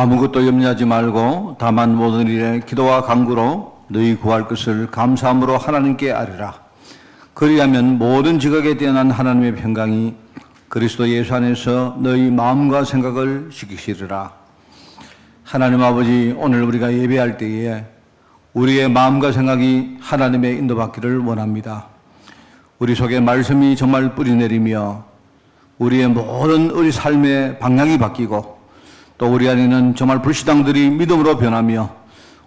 아무것도 염려하지 말고 다만 모든 일에 기도와 간구로 너희 구할 것을 감사함으로 하나님께 아뢰라. 그리하면 모든 지각에 뛰어난 하나님의 평강이 그리스도 예수 안에서 너희 마음과 생각을 지키시리라. 하나님 아버지, 오늘 우리가 예배할 때에 우리의 마음과 생각이 하나님의 인도받기를 원합니다. 우리 속에 말씀이 정말 뿌리내리며 우리의 모든 우리 삶의 방향이 바뀌고 또 우리 안에는 정말 불신앙들이 믿음으로 변하며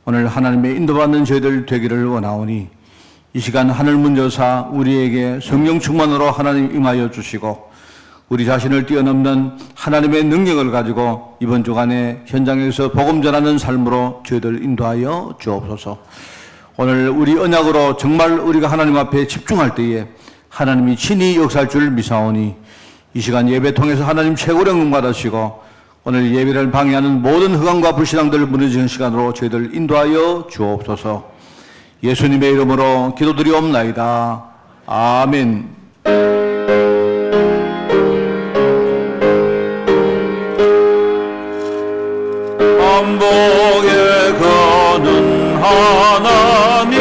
오늘 하나님의 인도받는 저희들 되기를 원하오니 이 시간 하늘 문 여사 우리에게 성령 충만으로 하나님 임하여 주시고 우리 자신을 뛰어넘는 하나님의 능력을 가지고 이번 주간에 현장에서 복음 전하는 삶으로 저희들 인도하여 주옵소서. 오늘 우리 언약으로 정말 우리가 하나님 앞에 집중할 때에 하나님이 친히 역사할 줄 미사오니 이 시간 예배 통해서 하나님 최고의 응용 받으시고 오늘 예배를 방해하는 모든 흑암과 불신앙들을 무너지는 시간으로 저희들 인도하여 주옵소서. 예수님의 이름으로 기도드리옵나이다. 아멘. 반복에 거는 하나님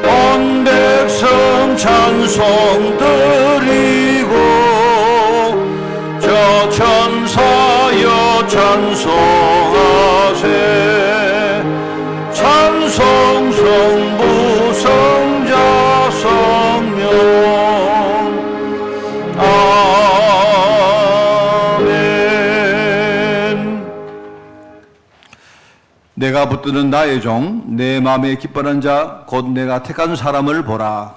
온 백성 찬송 드리고 저 천사여 찬송하세 찬송 성부 성자 성령 내가 붙드는 나의 종, 내 마음에 기뻐하는 자, 곧 내가 택한 사람을 보라.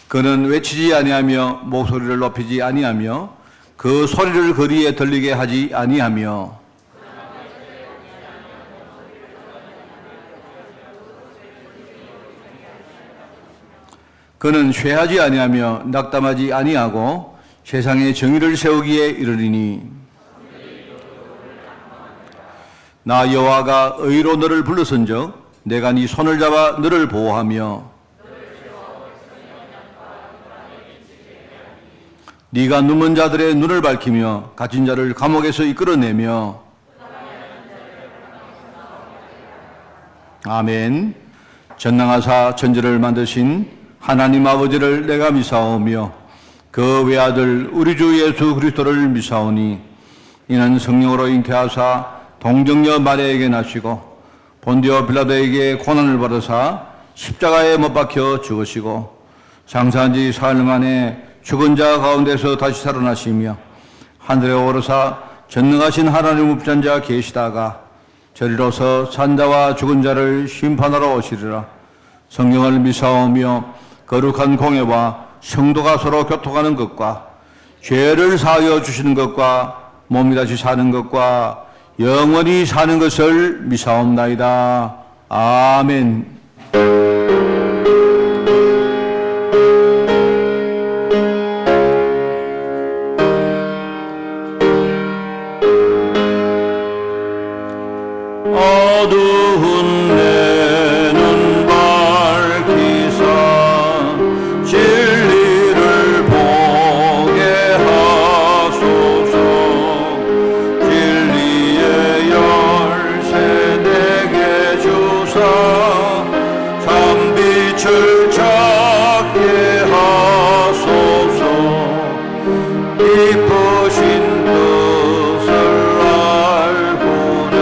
그는 외치지 아니하며 목소리를 높이지 아니하며 그 소리를 거리에 들리게 하지 아니하며 그는 쇠하지 아니하며 낙담하지 아니하고 세상에 정의를 세우기에 이르리니 나 여호와가 의로 너를 불렀은즉 내가 네 손을 잡아 너를 보호하며 네가 눈먼 자들의 눈을 밝히며 갇힌 자를 감옥에서 이끌어내며 아멘. 전능하사 천지를 만드신 하나님 아버지를 내가 미사오며 그 외아들 우리 주 예수 그리스도를 미사오니 이는 성령으로 잉태하사 동정녀 마리아에게 나시고 본디오 빌라도에게 고난을 받으사 십자가에 못 박혀 죽으시고 장사한 지 사흘 만에 죽은 자 가운데서 다시 살아나시며 하늘에 오르사 전능하신 하나님 우편자 계시다가 저리로서 산자와 죽은 자를 심판하러 오시리라. 성령을 미사오며 거룩한 공예와 성도가 서로 교통하는 것과 죄를 사하여 주시는 것과 몸이 다시 사는 것과 영원히 사는 것을 미사옵나이다. 아멘. 어두운 내 눈 밝히사 진리를 보게 하소서. 진리의 열쇠 내게 주사 참빛을 찾게 하소서. 기쁘신 뜻을 알고자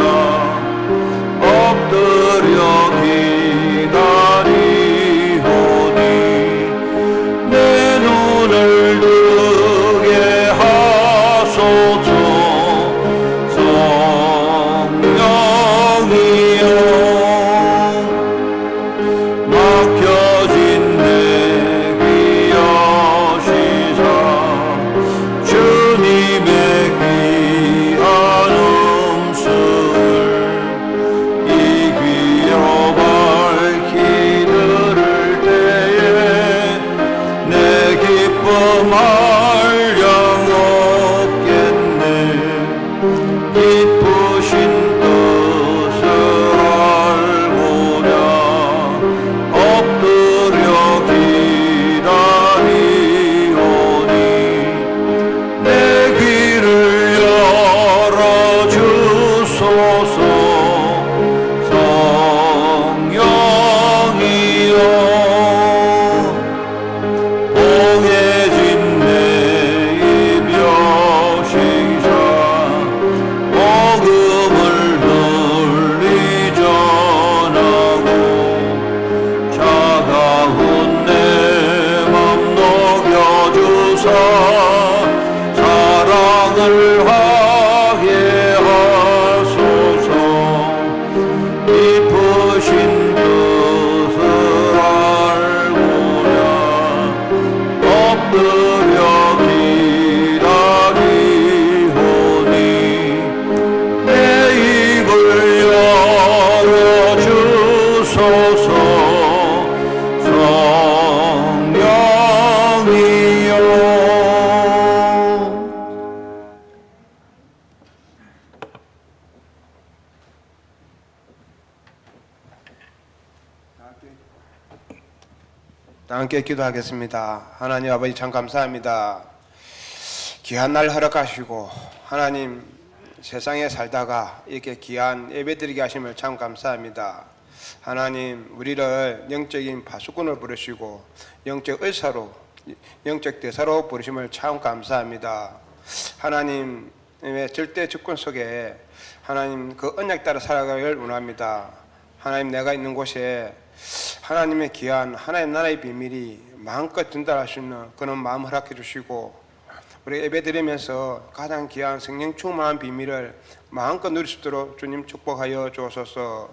함께 기도하겠습니다. 하나님 아버지 참 감사합니다. 귀한 날 허락하시고 하나님 세상에 살다가 이렇게 귀한 예배드리게 하심을 참 감사합니다. 하나님 우리를 영적인 파수꾼을 부르시고 영적 의사로 영적 대사로 부르심을 참 감사합니다. 하나님의 절대 주권 속에 하나님 그 언약 따라 살아가길 원합니다. 하나님 내가 있는 곳에 하나님의 귀한 하나님 나라의 비밀이 마음껏 전달할 수 있는 그런 마음 허락해 주시고 우리 예배드리면서 가장 귀한 성령 충만한 비밀을 마음껏 누릴 수 있도록 주님 축복하여 주옵소서.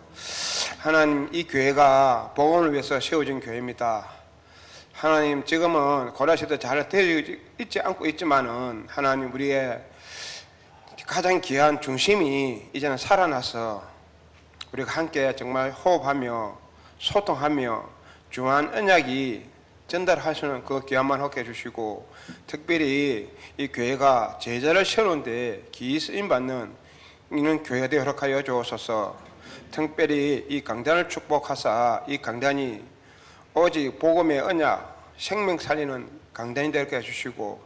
하나님 이 교회가 복음을 위해서 세워진 교회입니다. 하나님 지금은 고라시도 잘 되어 있지 않고 있지만은 하나님 우리의 가장 귀한 중심이 이제는 살아나서 우리가 함께 정말 호흡하며 소통하며 중요한 언약이 전달하시는 그 귀한만 허락해 주시고 특별히 이 교회가 제자를 세우는데 기이 쓰임 받는 이는 교회가 되어 허락하여 주옵소서. 특별히 이 강단을 축복하사 이 강단이 오직 복음의 언약 생명 살리는 강단이 되게 해주시고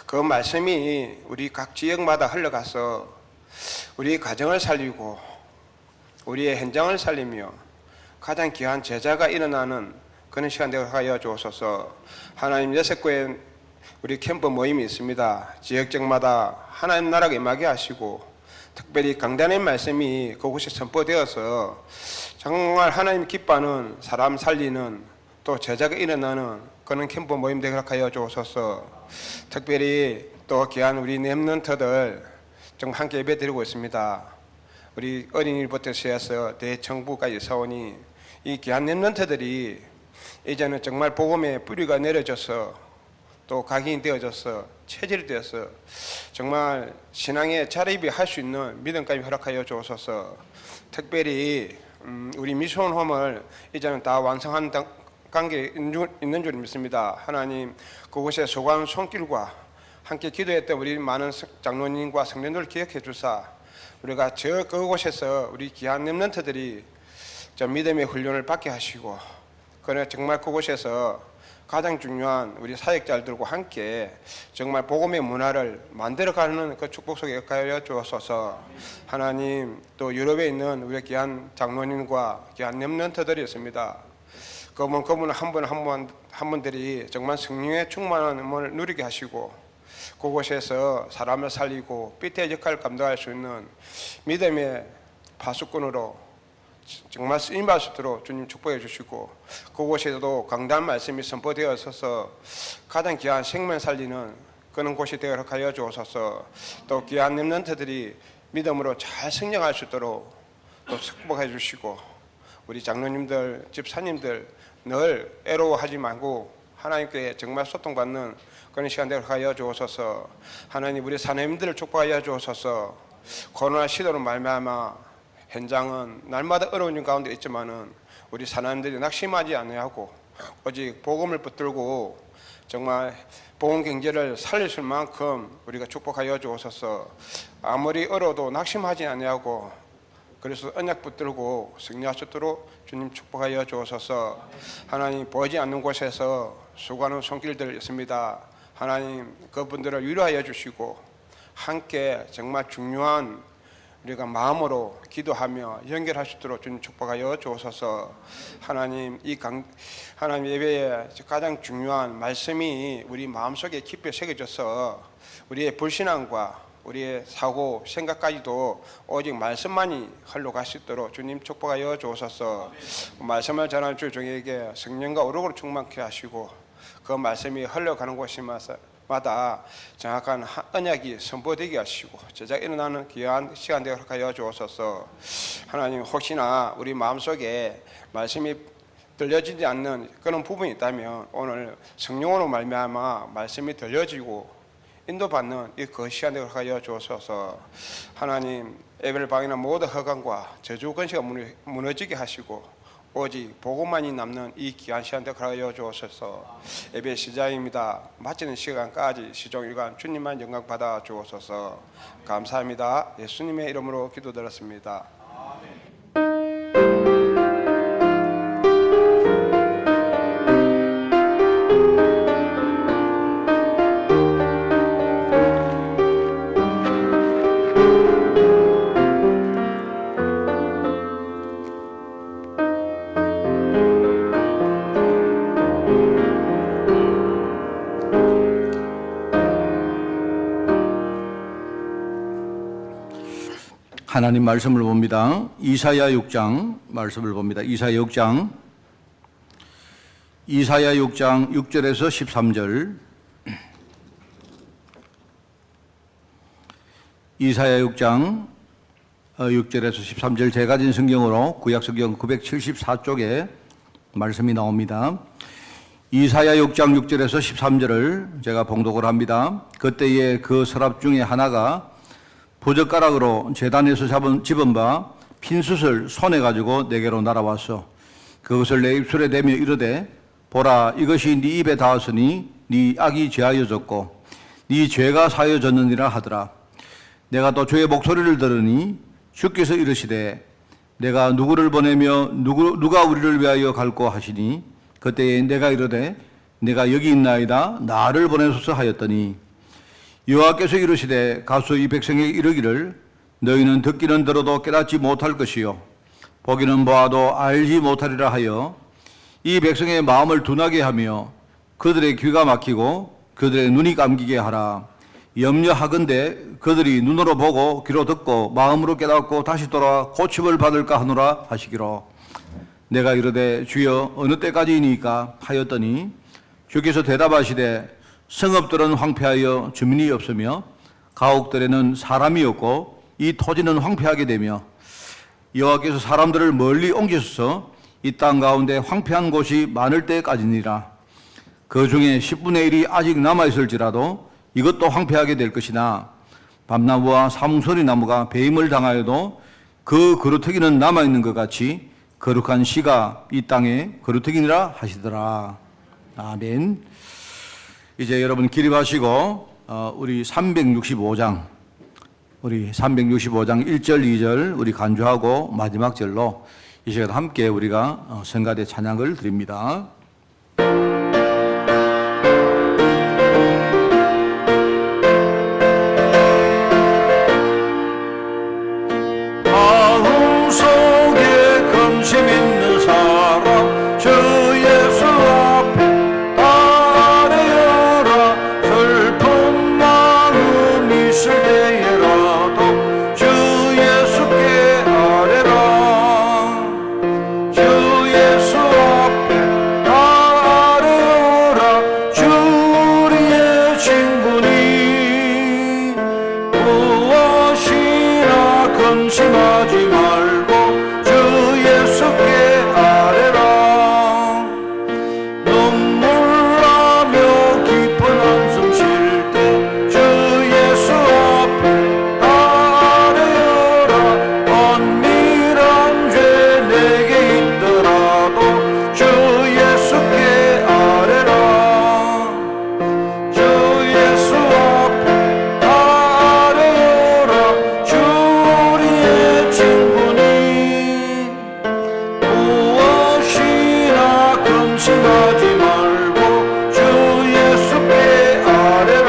그 말씀이 우리 각 지역마다 흘러가서 우리 가정을 살리고 우리의 현장을 살리며 가장 귀한 제자가 일어나는 그런 시간 되게 하여 주옵소서. 하나님 6교회 우리 캠프 모임이 있습니다. 지역적마다 하나님 나라가 임하게 하시고 특별히 강단의 말씀이 그곳에 선포되어서 정말 하나님 기뻐하는 사람 살리는 또 제자가 일어나는 그런 캠프 모임 되게 하여 주옵소서. 특별히 또 귀한 우리 렘넌트들 정말 함께 예배드리고 있습니다. 우리 어린이부터 시작해서 대청부까지 사오니 이 귀한 렘넌트들이 이제는 정말 복음의 뿌리가 내려져서 또 각인이 되어져서 체질이 되어서 정말 신앙의 자립이 할 수 있는 믿음까지 허락하여 주옵소서. 특별히 우리 미션홈을 이제는 다 완성한 관계에 있는 줄 믿습니다. 하나님 그곳에 소관 손길과 함께 기도했던 우리 많은 장로님과 성도들 기억해 주사 우리가 그곳에서 우리 귀한 렘넌트들이 믿음의 훈련을 받게 하시고 그러나 정말 그곳에서 가장 중요한 우리 사역자들과 함께 정말 복음의 문화를 만들어가는 그 축복 속에 가여 주옵소서. 하나님 또 유럽에 있는 우리 귀한 장로님과 귀한 렘넌트들이 있습니다. 그분 한 분들이 정말 성령의 충만함을 누리게 하시고 그곳에서 사람을 살리고 삐태의 역할을 감당할 수 있는 믿음의 파수꾼으로 정말 쓰임받을 수 있도록 주님 축복해 주시고 그곳에서도 강단 말씀이 선포되어 있어서 가장 귀한 생명 살리는 그런 곳이 되어 하여 주옵소서. 또 귀한 렘넌트들이 믿음으로 잘 성장할 수 있도록 또 축복해 주시고 우리 장로님들 집사님들 늘 애로워하지 말고 하나님께 정말 소통받는 그런 시간 되어 하여 주옵소서. 하나님 우리 사모님들을 축복하여 주옵소서. 코로나 시대로 말미암아 현장은 날마다 어려운 일 가운데 있지만은 우리 사람들이 낙심하지 아니하고 오직 복음을 붙들고 정말 복음 경제를 살릴 수 있을 만큼 우리가 축복하여 주옵소서. 아무리 어려도 낙심하지 아니하고 그래서 언약 붙들고 승리할 수 있도록 주님 축복하여 주옵소서. 하나님 보이지 않는 곳에서 수고하는 손길들 있습니다. 하나님 그분들을 위로하여 주시고 함께 정말 중요한 우리가 마음으로 기도하며 연결할 수 있도록 주님 축복하여 주옵소서. 하나님 하나님 예배에 가장 중요한 말씀이 우리 마음속에 깊이 새겨져서 우리의 불신앙과 우리의 사고 생각까지도 오직 말씀만이 흘러갈 수 있도록 주님 축복하여 주옵소서. 말씀을 전하는 주 종에게 성령과 오력으로 충만케 하시고 그 말씀이 흘러가는 곳마다 정확한 언약이 선포되게 하시고 제자가 일어나는 귀한 시간 되게 하여 주옵소서. 하나님 혹시나 우리 마음속에 말씀이 들려지지 않는 그런 부분이 있다면 오늘 성령으로 말미암아 말씀이 들려지고 인도받는 이 그 시간 되게 하여 주옵소서. 하나님 예배를 방해하는 모든 허강과 저주 권세가 무너지게 하시고 오직 복음만이 남는 이 귀한 시간 되게 하여 주옵소서. 예배 시작입니다. 마치는 시간까지 시종일관 주님만 영광 받아 주옵소서. 감사합니다. 예수님의 이름으로 기도드렸습니다. 하나님 말씀을 봅니다. 이사야 6장 말씀을 봅니다. 이사야 6장 6절에서 13절. 이사야 6장 6절에서 13절 제가 가진 성경으로 구약 성경 974쪽에 말씀이 나옵니다. 이사야 6장 6절에서 13절을 제가 봉독을 합니다. 그때에 그 서랍 중에 하나가 부젓가락으로 제단에서 집은 바 핀숯을 손에 가지고 내게로 날아왔어. 그것을 내 입술에 대며 이르되 보라, 이것이 네 입에 닿았으니 네 악이 죄하여졌고 네 죄가 사여졌느니라 하더라. 내가 또 주의 목소리를 들으니 주께서 이르시되 내가 누구를 보내며 누가 우리를 위하여 갈고 하시니 그때에 내가 이르되 내가 여기 있나이다, 나를 보내소서 하였더니 여호와께서 이르시되 가서 이 백성에게 이르기를 너희는 듣기는 들어도 깨닫지 못할 것이요 보기는 보아도 알지 못하리라 하여 이 백성의 마음을 둔하게 하며 그들의 귀가 막히고 그들의 눈이 감기게 하라. 염려하건대 그들이 눈으로 보고 귀로 듣고 마음으로 깨닫고 다시 돌아와 고침을 받을까 하노라 하시기로. 내가 이르되 주여 어느 때까지이니까 하였더니 주께서 대답하시되 성읍들은 황폐하여 주민이 없으며 가옥들에는 사람이 없고 이 토지는 황폐하게 되며 여호와께서 사람들을 멀리 옮기셔서 이 땅 가운데 황폐한 곳이 많을 때까지니라. 그 중에 10분의 1이 아직 남아있을지라도 이것도 황폐하게 될 것이나 밤나무와 사뭉소리 나무가 배임을 당하여도 그 그루터기는 남아있는 것 같이 거룩한 시가 이 땅에 그루터기니라 하시더라. 아멘. 이제 여러분 기립하시고 우리 365장 1절 2절 우리 간주하고 마지막 절로 이 시간 함께 우리가 성가대 찬양을 드립니다. 마음속에 근심 있는 사람 주 예수 앞에 아뢰어라. 슬픈 마음 있을 때에라도 주 예수께 아뢰라. 주 예수 앞에 아뢰어라. 주 우리의 친구니 무엇이나 근심하지 말고 주 예수께 아뢰라. 눈물 나며 깊은 한숨 쉴 때 주 예수 앞에 아뢰어라. 은밀한 죄 내게 있더라도 주 예수께 아뢰라. 주 예수 앞에 아뢰어라. 주 우리의 친구니 무엇이나 근심하지 말고 주 예수께 아뢰라.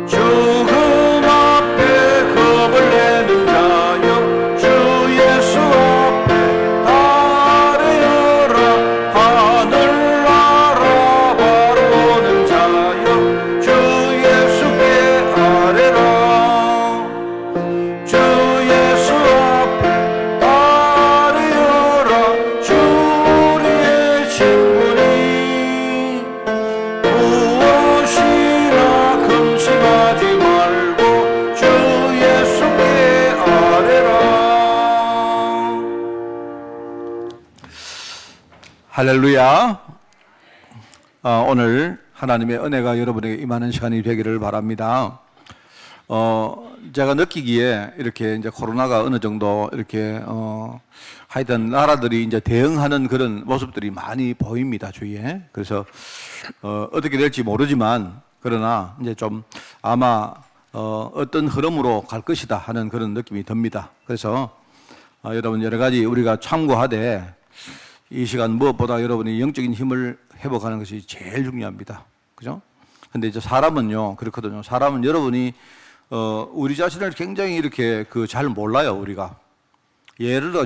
죽음 앞에 겁을 내는 자여 주 예수 앞에 아뢰어라. 하늘 나라 바라보는 자여 주 예수께 아뢰라. 주 예수 앞에 아뢰어라. 주 우리의 친구니 무엇이나 근심하지 말고 주 예수께 아뢰라. 할렐루야. 오늘 하나님의 은혜가 여러분에게 임하는 시간이 되기를 바랍니다. 제가 느끼기에 이렇게 이제 코로나가 어느 정도 이렇게 하여튼 나라들이 이제 대응하는 그런 모습들이 많이 보입니다, 주위에. 그래서 어떻게 될지 모르지만 그러나 이제 좀 아마 어떤 흐름으로 갈 것이다 하는 그런 느낌이 듭니다. 그래서 여러분 여러 가지 우리가 참고하되 이 시간 무엇보다 여러분이 영적인 힘을 회복하는 것이 제일 중요합니다. 그죠? 근데 이제 사람은요, 그렇거든요. 사람은 여러분이, 우리 자신을 굉장히 이렇게 잘 몰라요, 우리가. 예를 들어,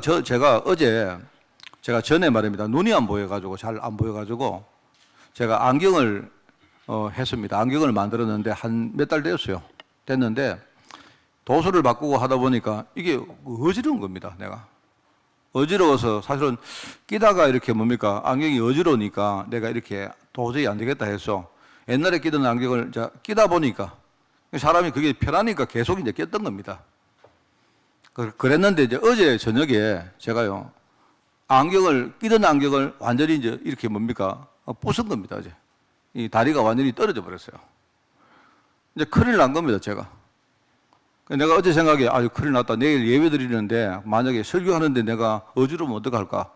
제가 전에 말입니다. 눈이 안 보여가지고, 잘 안 보여가지고, 제가 안경을, 했습니다. 안경을 만들었는데 한 몇 달 됐는데, 도수를 바꾸고 하다 보니까 이게 어지러운 겁니다, 내가. 어지러워서 사실은 끼다가 이렇게 뭡니까? 안경이 어지러우니까 내가 이렇게 도저히 안 되겠다 해서 옛날에 끼던 안경을 끼다 보니까 사람이 그게 편하니까 계속 이제 꼈던 겁니다. 그랬는데 이제 어제 저녁에 제가요, 끼던 안경을 완전히 이제 이렇게 뭡니까? 부순 겁니다, 이제. 이 다리가 완전히 떨어져 버렸어요. 이제 큰일 난 겁니다, 제가. 내가 어제 생각에, 아주 큰일 났다. 내일 예배 드리는데, 만약에 설교하는데 내가 어지러우면 어떡할까?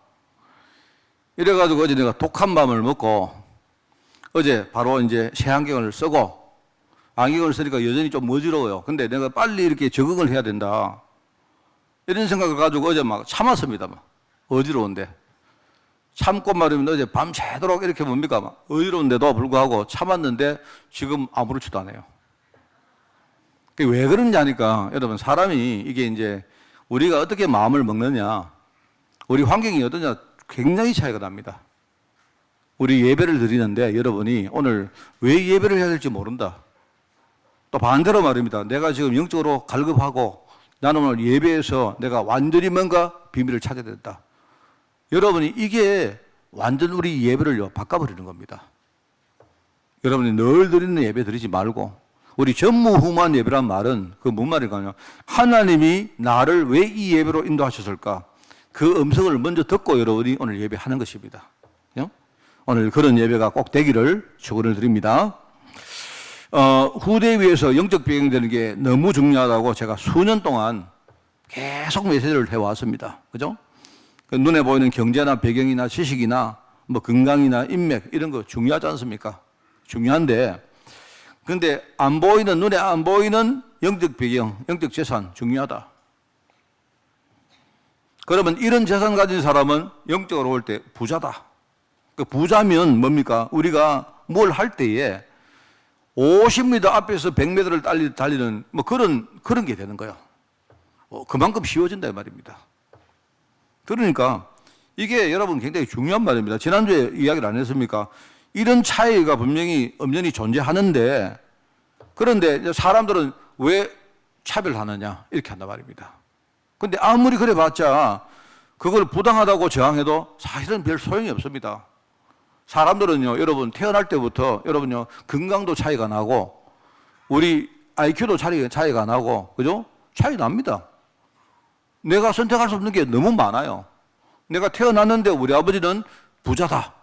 이래가지고 어제 내가 독한 맘을 먹고, 어제 바로 이제 새 안경을 쓰고, 안경을 쓰니까 여전히 좀 어지러워요. 근데 내가 빨리 이렇게 적응을 해야 된다. 이런 생각을 가지고 어제 막 참았습니다. 어지러운데. 참고 말이면 어제 밤새도록 이렇게 뭡니까? 막 어지러운데도 불구하고 참았는데 지금 아무렇지도 않아요. 왜 그러냐니까, 여러분, 사람이 이게 이제 우리가 어떻게 마음을 먹느냐, 우리 환경이 어떠냐, 굉장히 차이가 납니다. 우리 예배를 드리는데 여러분이 오늘 왜 예배를 해야 될지 모른다. 또 반대로 말입니다. 내가 지금 영적으로 갈급하고 나는 오늘 예배에서 내가 완전히 뭔가 비밀을 찾아야 된다. 여러분이 이게 완전 우리 예배를요, 바꿔버리는 겁니다. 여러분이 늘 드리는 예배 드리지 말고, 우리 전무후무한 예배란 말은 그 뭔 말일까요? 하나님이 나를 왜 이 예배로 인도하셨을까? 그 음성을 먼저 듣고 여러분이 오늘 예배하는 것입니다. 오늘 그런 예배가 꼭 되기를 축원을 드립니다. 후대 위에서 영적 배경되는 게 너무 중요하다고 제가 수년 동안 계속 메시지를 해왔습니다. 그죠? 눈에 보이는 경제나 배경이나 지식이나 뭐 건강이나 인맥 이런 거 중요하지 않습니까? 중요한데, 근데 눈에 안 보이는 영적 배경, 영적 재산 중요하다. 그러면 이런 재산 가진 사람은 영적으로 올 때 부자다. 그 부자면 뭡니까? 우리가 뭘 할 때에 50m 앞에서 100m를 달리는 뭐 그런 게 되는 거예요. 그만큼 쉬워진다 이 말입니다. 그러니까 이게 여러분 굉장히 중요한 말입니다. 지난주에 이야기를 안 했습니까? 이런 차이가 분명히 엄연히 존재하는데, 그런데 사람들은 왜 차별하느냐 이렇게 한단 말입니다. 근데 아무리 그래 봤자 그걸 부당하다고 저항해도 사실은 별 소용이 없습니다. 사람들은요, 여러분 태어날 때부터 여러분요, 건강도 차이가 나고 우리 IQ도 차이가 나고, 그죠? 차이 납니다. 내가 선택할 수 없는 게 너무 많아요. 내가 태어났는데 우리 아버지는 부자다.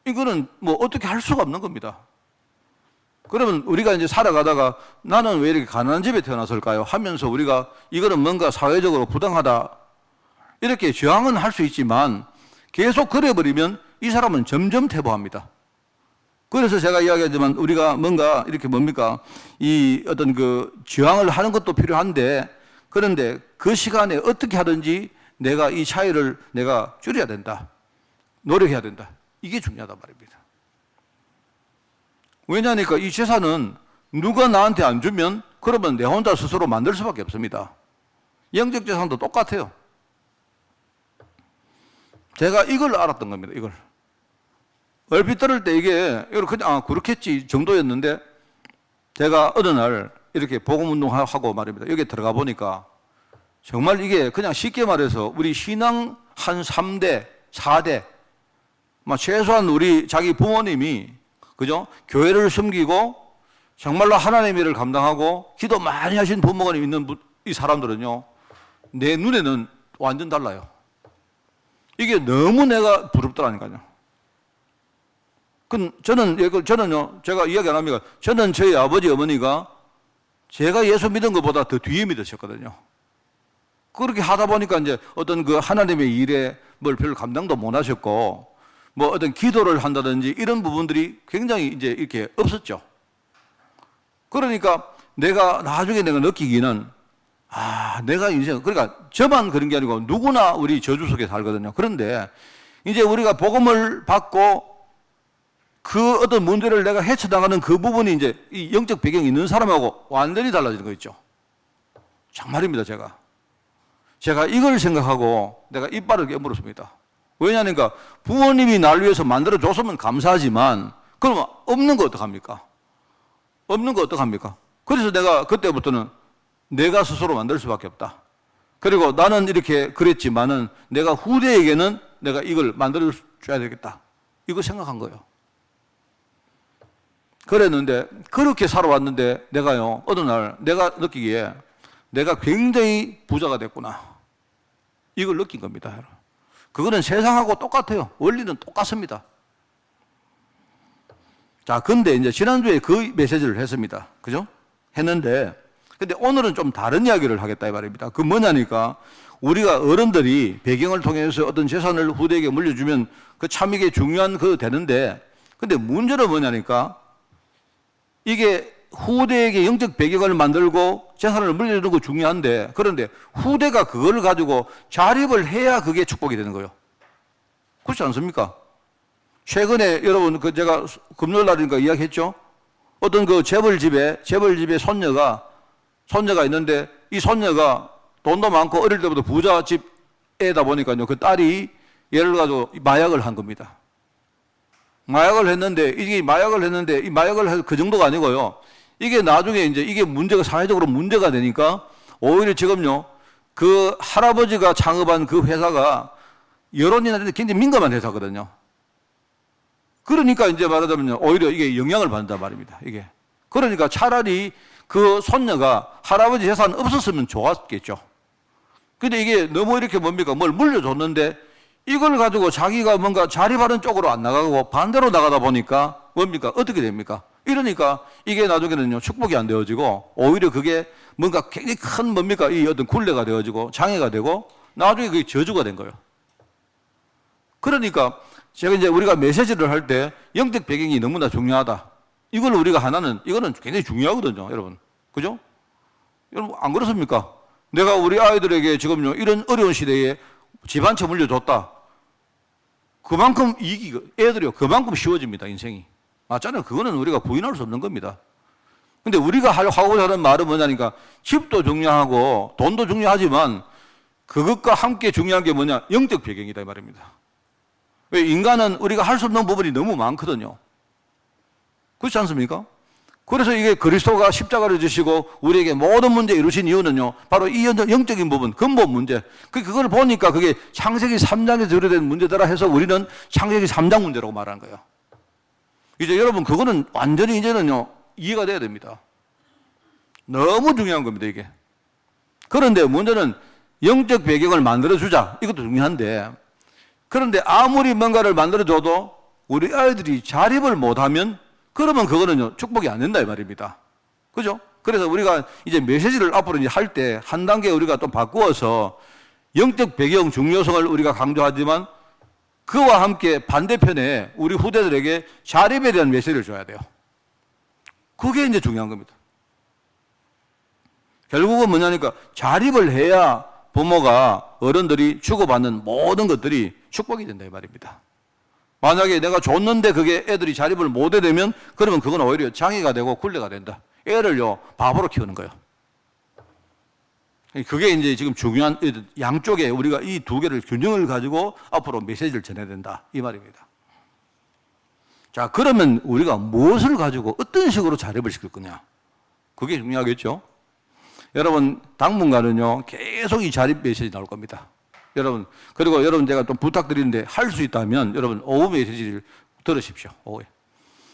이거는 뭐 어떻게 할 수가 없는 겁니다. 그러면 우리가 이제 살아가다가 나는 왜 이렇게 가난한 집에 태어났을까요? 하면서 우리가 이거는 뭔가 사회적으로 부당하다 이렇게 저항은 할 수 있지만 계속 그래버리면 이 사람은 점점 퇴보합니다. 그래서 제가 이야기하지만 우리가 뭔가 이렇게 뭡니까? 이 어떤 저항을 하는 것도 필요한데, 그런데 그 시간에 어떻게 하든지 내가 이 차이를 내가 줄여야 된다. 노력해야 된다. 이게 중요하단 말입니다. 왜냐하니까 이 재산은 누가 나한테 안 주면 그러면 내 혼자 스스로 만들 수밖에 없습니다. 영적 재산도 똑같아요. 제가 이걸 알았던 겁니다. 이걸. 얼핏 들을 때 이게 그냥 그렇겠지 정도였는데, 제가 어느 날 이렇게 복음운동하고 말입니다. 여기에 들어가 보니까 정말 이게 그냥 쉽게 말해서 우리 신앙 한 3대, 4대, 최소한 우리 자기 부모님이, 그죠? 교회를 섬기고 정말로 하나님의 일을 감당하고 기도 많이 하신 부모가 있는 이 사람들은요, 내 눈에는 완전 달라요. 이게 너무 내가 부럽더라니까요. 저는요, 제가 이야기 안 합니까? 저는 저희 아버지, 어머니가 제가 예수 믿은 것보다 더 뒤에 믿으셨거든요. 그렇게 하다 보니까 이제 어떤 하나님의 일에 뭘 별로 감당도 못 하셨고, 뭐 어떤 기도를 한다든지 이런 부분들이 굉장히 이제 이렇게 없었죠. 그러니까 나중에 내가 느끼기는, 내가 인생, 그러니까 저만 그런 게 아니고 누구나 우리 저주 속에 살거든요. 그런데 이제 우리가 복음을 받고 그 어떤 문제를 내가 헤쳐나가는 그 부분이 이제 이 영적 배경이 있는 사람하고 완전히 달라지는 거 있죠. 정말입니다, 제가 이걸 생각하고 내가 이빨을 깨물었습니다. 왜냐하니까 부모님이 날 위해서 만들어줬으면 감사하지만 그러면 없는 거 어떡합니까? 없는 거 어떡합니까? 그래서 내가 그때부터는 내가 스스로 만들 수밖에 없다. 그리고 나는 이렇게 그랬지만은 내가 후대에게는 내가 이걸 만들어줘야 되겠다. 이거 생각한 거예요. 그랬는데 그렇게 살아왔는데 내가요 어느 날 내가 느끼기에 내가 굉장히 부자가 됐구나. 이걸 느낀 겁니다. 여러분. 그거는 세상하고 똑같아요. 원리는 똑같습니다. 자, 근데 이제 지난주에 그 메시지를 했습니다. 그죠? 했는데, 근데 오늘은 좀 다른 이야기를 하겠다, 이 말입니다. 그 뭐냐니까, 우리가 어른들이 배경을 통해서 어떤 재산을 후대에게 물려주면 그 참 이게 중요한 그 되는데, 근데 문제는 뭐냐니까, 이게 후대에게 영적 배경을 만들고 재산을 물려주는 거 중요한데, 그런데 후대가 그걸 가지고 자립을 해야 그게 축복이 되는 거예요. 그렇지 않습니까? 최근에 여러분 그 제가 금요일 날이니까 이야기했죠. 어떤 그 재벌집에 손녀가 있는데 이 손녀가 돈도 많고 어릴 때부터 부잣집 애다 보니까요. 그 딸이 얘를 가지고 마약을 한 겁니다. 마약을 했는데 이 마약을 해서 그 정도가 아니고요. 이게 나중에 이제 이게 문제가 사회적으로 문제가 되니까 오히려 지금요. 그 할아버지가 창업한 그 회사가 여론이나 굉장히 민감한 회사거든요. 그러니까 이제 말하자면 오히려 이게 영향을 받는단 말입니다. 이게. 그러니까 차라리 그 손녀가 할아버지 재산 없었으면 좋았겠죠. 근데 이게 너무 이렇게 뭡니까? 뭘 물려줬는데 이걸 가지고 자기가 뭔가 자립하는 쪽으로 안 나가고 반대로 나가다 보니까 뭡니까? 어떻게 됩니까? 이러니까 이게 나중에는요, 축복이 안 되어지고 오히려 그게 뭔가 굉장히 큰 뭡니까? 이 어떤 굴레가 되어지고 장애가 되고 나중에 그게 저주가 된 거예요. 그러니까 제가 이제 우리가 메시지를 할 때 영적 배경이 너무나 중요하다. 이걸 우리가 이거는 굉장히 중요하거든요, 여러분. 그죠? 여러분, 안 그렇습니까? 내가 우리 아이들에게 지금요, 이런 어려운 시대에 집 한 채 물려줬다. 그만큼 애들이요, 그만큼 쉬워집니다, 인생이. 맞잖아요. 그거는 우리가 부인할 수 없는 겁니다. 근데 우리가 하고자 하는 말은 뭐냐니까, 집도 중요하고 돈도 중요하지만 그것과 함께 중요한 게 뭐냐? 영적 배경이다, 이 말입니다. 왜 인간은 우리가 할 수 없는 부분이 너무 많거든요. 그렇지 않습니까? 그래서 이게 그리스도가 십자가를 지시고 우리에게 모든 문제 이루신 이유는요, 바로 이 영적인 부분, 근본 문제. 그걸 보니까 그게 창세기 3장에서 드러낸 문제더라 해서 우리는 창세기 3장 문제라고 말하는 거예요. 이제 여러분, 그거는 완전히 이제는요, 이해가 돼야 됩니다. 너무 중요한 겁니다, 이게. 그런데 문제는 영적 배경을 만들어주자. 이것도 중요한데, 그런데 아무리 뭔가를 만들어줘도 우리 아이들이 자립을 못하면 그러면 그거는요, 축복이 안 된다 이 말입니다. 그죠? 그래서 우리가 이제 메시지를 앞으로 이제 할 때 한 단계 우리가 또 바꾸어서 영적 배경 중요성을 우리가 강조하지만 그와 함께 반대편에 우리 후대들에게 자립에 대한 메시지를 줘야 돼요. 그게 이제 중요한 겁니다. 결국은 뭐냐니까 자립을 해야 부모가 어른들이 주고받는 모든 것들이 축복이 된다 이 말입니다. 만약에 내가 줬는데 그게 애들이 자립을 못해 되면 그러면 그건 오히려 장애가 되고 굴레가 된다. 애를요 바보로 키우는 거예요. 그게 이제 지금 중요한 양쪽에 우리가 이 두 개를 균형을 가지고 앞으로 메시지를 전해야 된다 이 말입니다. 자, 그러면 우리가 무엇을 가지고 어떤 식으로 자립을 시킬 거냐? 그게 중요하겠죠. 여러분 당분간은요 계속 이 자립 메시지 나올 겁니다. 여러분, 그리고 여러분 제가 또 부탁드리는데 할 수 있다면 여러분 오후 메시지를 들으십시오. 오후에.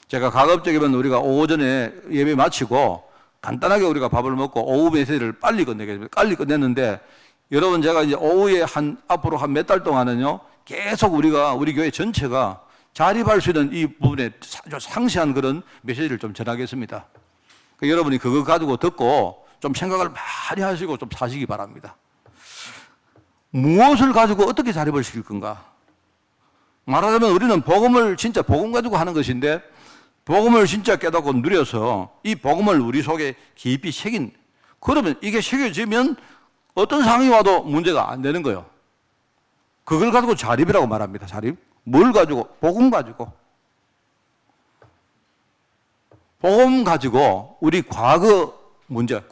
제가 가급적이면 우리가 오전에 예배 마치고 간단하게 우리가 밥을 먹고 오후 메시지를 빨리 끝내겠습니다. 빨리 끝냈는데 여러분 제가 이제 오후에 앞으로 한 몇 달 동안은요 계속 우리 교회 전체가 자립할 수 있는 이 부분에 아주 상세한 그런 메시지를 좀 전하겠습니다. 여러분이 그거 가지고 듣고 좀 생각을 많이 하시고 좀 사시기 바랍니다. 무엇을 가지고 어떻게 자립을 시킬 건가? 말하자면 우리는 복음을 진짜 복음 가지고 하는 것인데 복음을 진짜 깨닫고 누려서 이 복음을 우리 속에 깊이 그러면 이게 새겨지면 어떤 상황이 와도 문제가 안 되는 거예요. 그걸 가지고 자립이라고 말합니다. 자립. 뭘 가지고? 복음 가지고. 복음 가지고 우리 과거 문제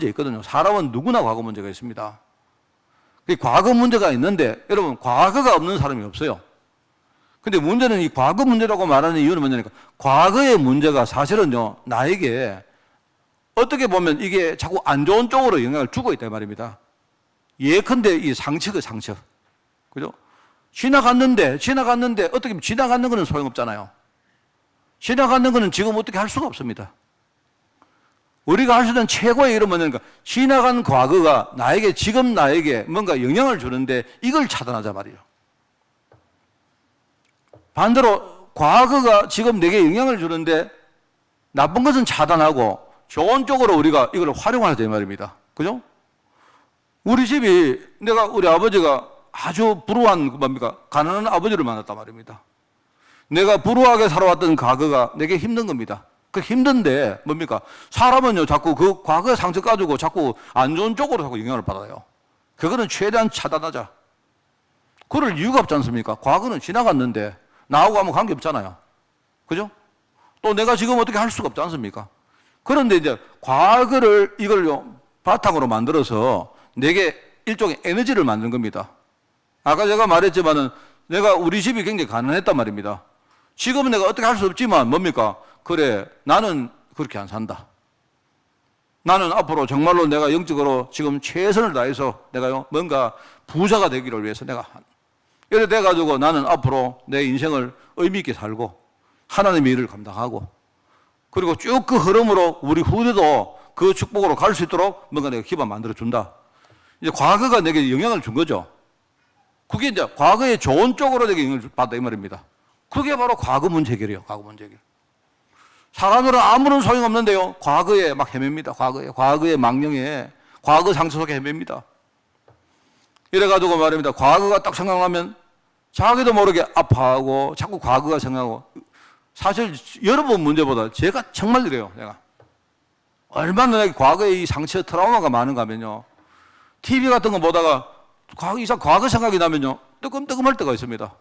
있거든요. 사람은 누구나 과거 문제가 있습니다. 이 과거 문제가 있는데 여러분 과거가 없는 사람이 없어요. 근데 문제는 이 과거 문제라고 말하는 이유는 뭐냐니까 과거의 문제가 사실은요 나에게 어떻게 보면 이게 자꾸 안 좋은 쪽으로 영향을 주고 있다 말입니다. 예컨대 이 상처가 상처. 그죠? 지나갔는데 어떻게 보면 지나가는 거는 소용없잖아요. 지나가는 거는 지금 어떻게 할 수가 없습니다. 우리가 할 수 있는 최고의 일은 뭐냐니까 지나간 과거가 지금 나에게 뭔가 영향을 주는데 이걸 차단하자 말이에요. 반대로 과거가 지금 내게 영향을 주는데 나쁜 것은 차단하고 좋은 쪽으로 우리가 이걸 활용하자 이 말입니다. 그죠? 우리 아버지가 아주 불우한 가난한 아버지를 만났단 말입니다. 내가 불우하게 살아왔던 과거가 내게 힘든 겁니다. 그 힘든데 뭡니까? 사람은요 자꾸 그 과거의 상처 가지고 자꾸 안 좋은 쪽으로 자꾸 영향을 받아요. 그거는 최대한 차단하자. 그럴 이유가 없지 않습니까? 과거는 지나갔는데 나하고 아무 관계 없잖아요. 그죠? 또 내가 지금 어떻게 할 수가 없지 않습니까? 그런데 이제 과거를 이걸요 바탕으로 만들어서 내게 일종의 에너지를 만드는 겁니다. 아까 제가 말했지만은 내가 우리 집이 굉장히 가난했단 말입니다. 지금은 내가 어떻게 할 수 없지만 뭡니까? 그래, 나는 그렇게 안 산다. 나는 앞으로 정말로 내가 영적으로 지금 최선을 다해서 내가요 뭔가 부자가 되기를 위해서 내가 이래 돼가지고 나는 앞으로 내 인생을 의미 있게 살고 하나님의 일을 감당하고 그리고 쭉 그 흐름으로 우리 후대도 그 축복으로 갈 수 있도록 뭔가 내가 기반 만들어 준다. 이제 과거가 내게 영향을 준 거죠. 그게 이제 과거의 좋은 쪽으로 내게 영향을 받다 이 말입니다. 그게 바로 과거 문제 해결이에요. 과거 문제 해결. 사람들은 아무런 소용없는데요. 과거에 막 헤맵니다. 과거의 망령에 과거 상처 속에 헤맵니다. 이래가지고 말입니다. 과거가 딱 생각나면 자기도 모르게 아파하고 자꾸 과거가 생각하고 사실 여러분 문제보다 제가 정말 이래요. 내가 얼마나 내가 과거에 이 상처 트라우마가 많은가 하면요. TV 같은 거 보다가 과거 생각이 나면요. 뜨끔뜨끔할 때가 있습니다.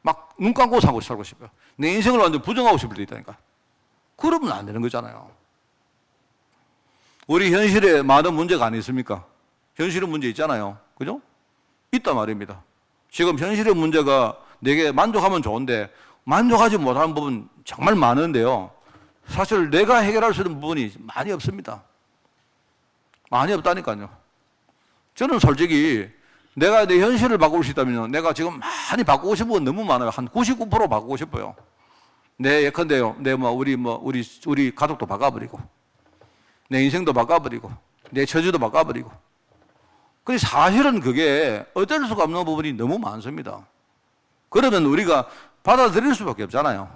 막 눈 감고 살고 싶어요. 내 인생을 완전 부정하고 싶을 때 있다니까. 그러면 안 되는 거잖아요. 우리 현실에 많은 문제가 아니 있습니까? 현실의 문제 있잖아요. 그죠? 있단 말입니다. 지금 현실의 문제가 내게 만족하면 좋은데 만족하지 못하는 부분 정말 많은데요. 사실 내가 해결할 수 있는 부분이 많이 없습니다. 많이 없다니까요. 저는 솔직히 내가 내 현실을 바꿀 수 있다면 내가 지금 많이 바꾸고 싶은 건 너무 많아요. 한 99% 바꾸고 싶어요. 예컨대요. 우리 가족도 바꿔버리고, 내 인생도 바꿔버리고, 내 처지도 바꿔버리고. 근데 사실은 그게 어쩔 수가 없는 부분이 너무 많습니다. 그러면 우리가 받아들일 수밖에 없잖아요.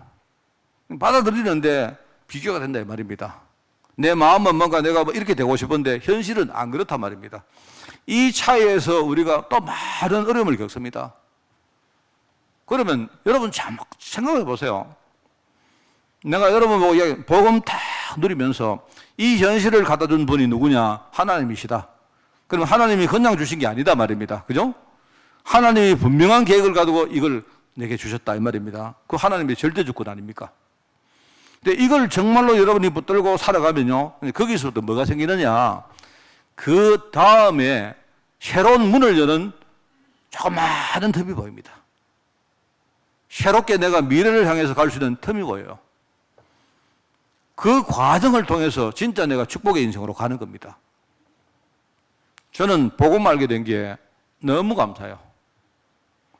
받아들이는데 비교가 된다 이 말입니다. 내 마음은 뭔가 내가 이렇게 되고 싶은데 현실은 안 그렇단 말입니다. 이 차이에서 우리가 또 많은 어려움을 겪습니다. 그러면 여러분 참 생각해 보세요. 내가 여러분 보고 복음 다 누리면서 이 현실을 갖다 준 분이 누구냐? 하나님이시다. 그러면 하나님이 그냥 주신 게 아니다 말입니다. 그죠? 하나님이 분명한 계획을 가지고 이걸 내게 주셨다 이 말입니다. 그 하나님의 절대 주권 아닙니까? 근데 이걸 정말로 여러분이 붙들고 살아가면요. 거기서부터 뭐가 생기느냐? 그 다음에 새로운 문을 여는 조그마한 틈이 보입니다. 새롭게 내가 미래를 향해서 갈 수 있는 틈이 보여요. 그 과정을 통해서 진짜 내가 축복의 인생으로 가는 겁니다. 저는 복음 알게 된 게 너무 감사해요.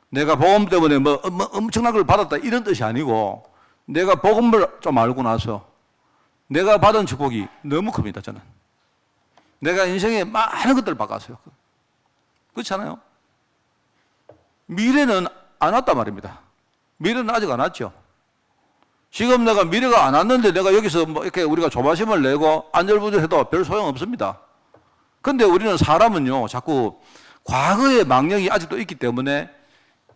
내가 복음 때문에 뭐 엄청난 걸 받았다 이런 뜻이 아니고 내가 복음을 좀 알고 나서 내가 받은 축복이 너무 큽니다. 저는 내가 인생에 많은 것들을 바꿨어요. 그렇잖아요. 미래는 안 왔단 말입니다. 미래는 아직 안 왔죠. 지금 내가 미래가 안 왔는데 내가 여기서 뭐 이렇게 우리가 조바심을 내고 안절부절해도 별 소용 없습니다. 근데 우리는 사람은요, 자꾸 과거의 망령이 아직도 있기 때문에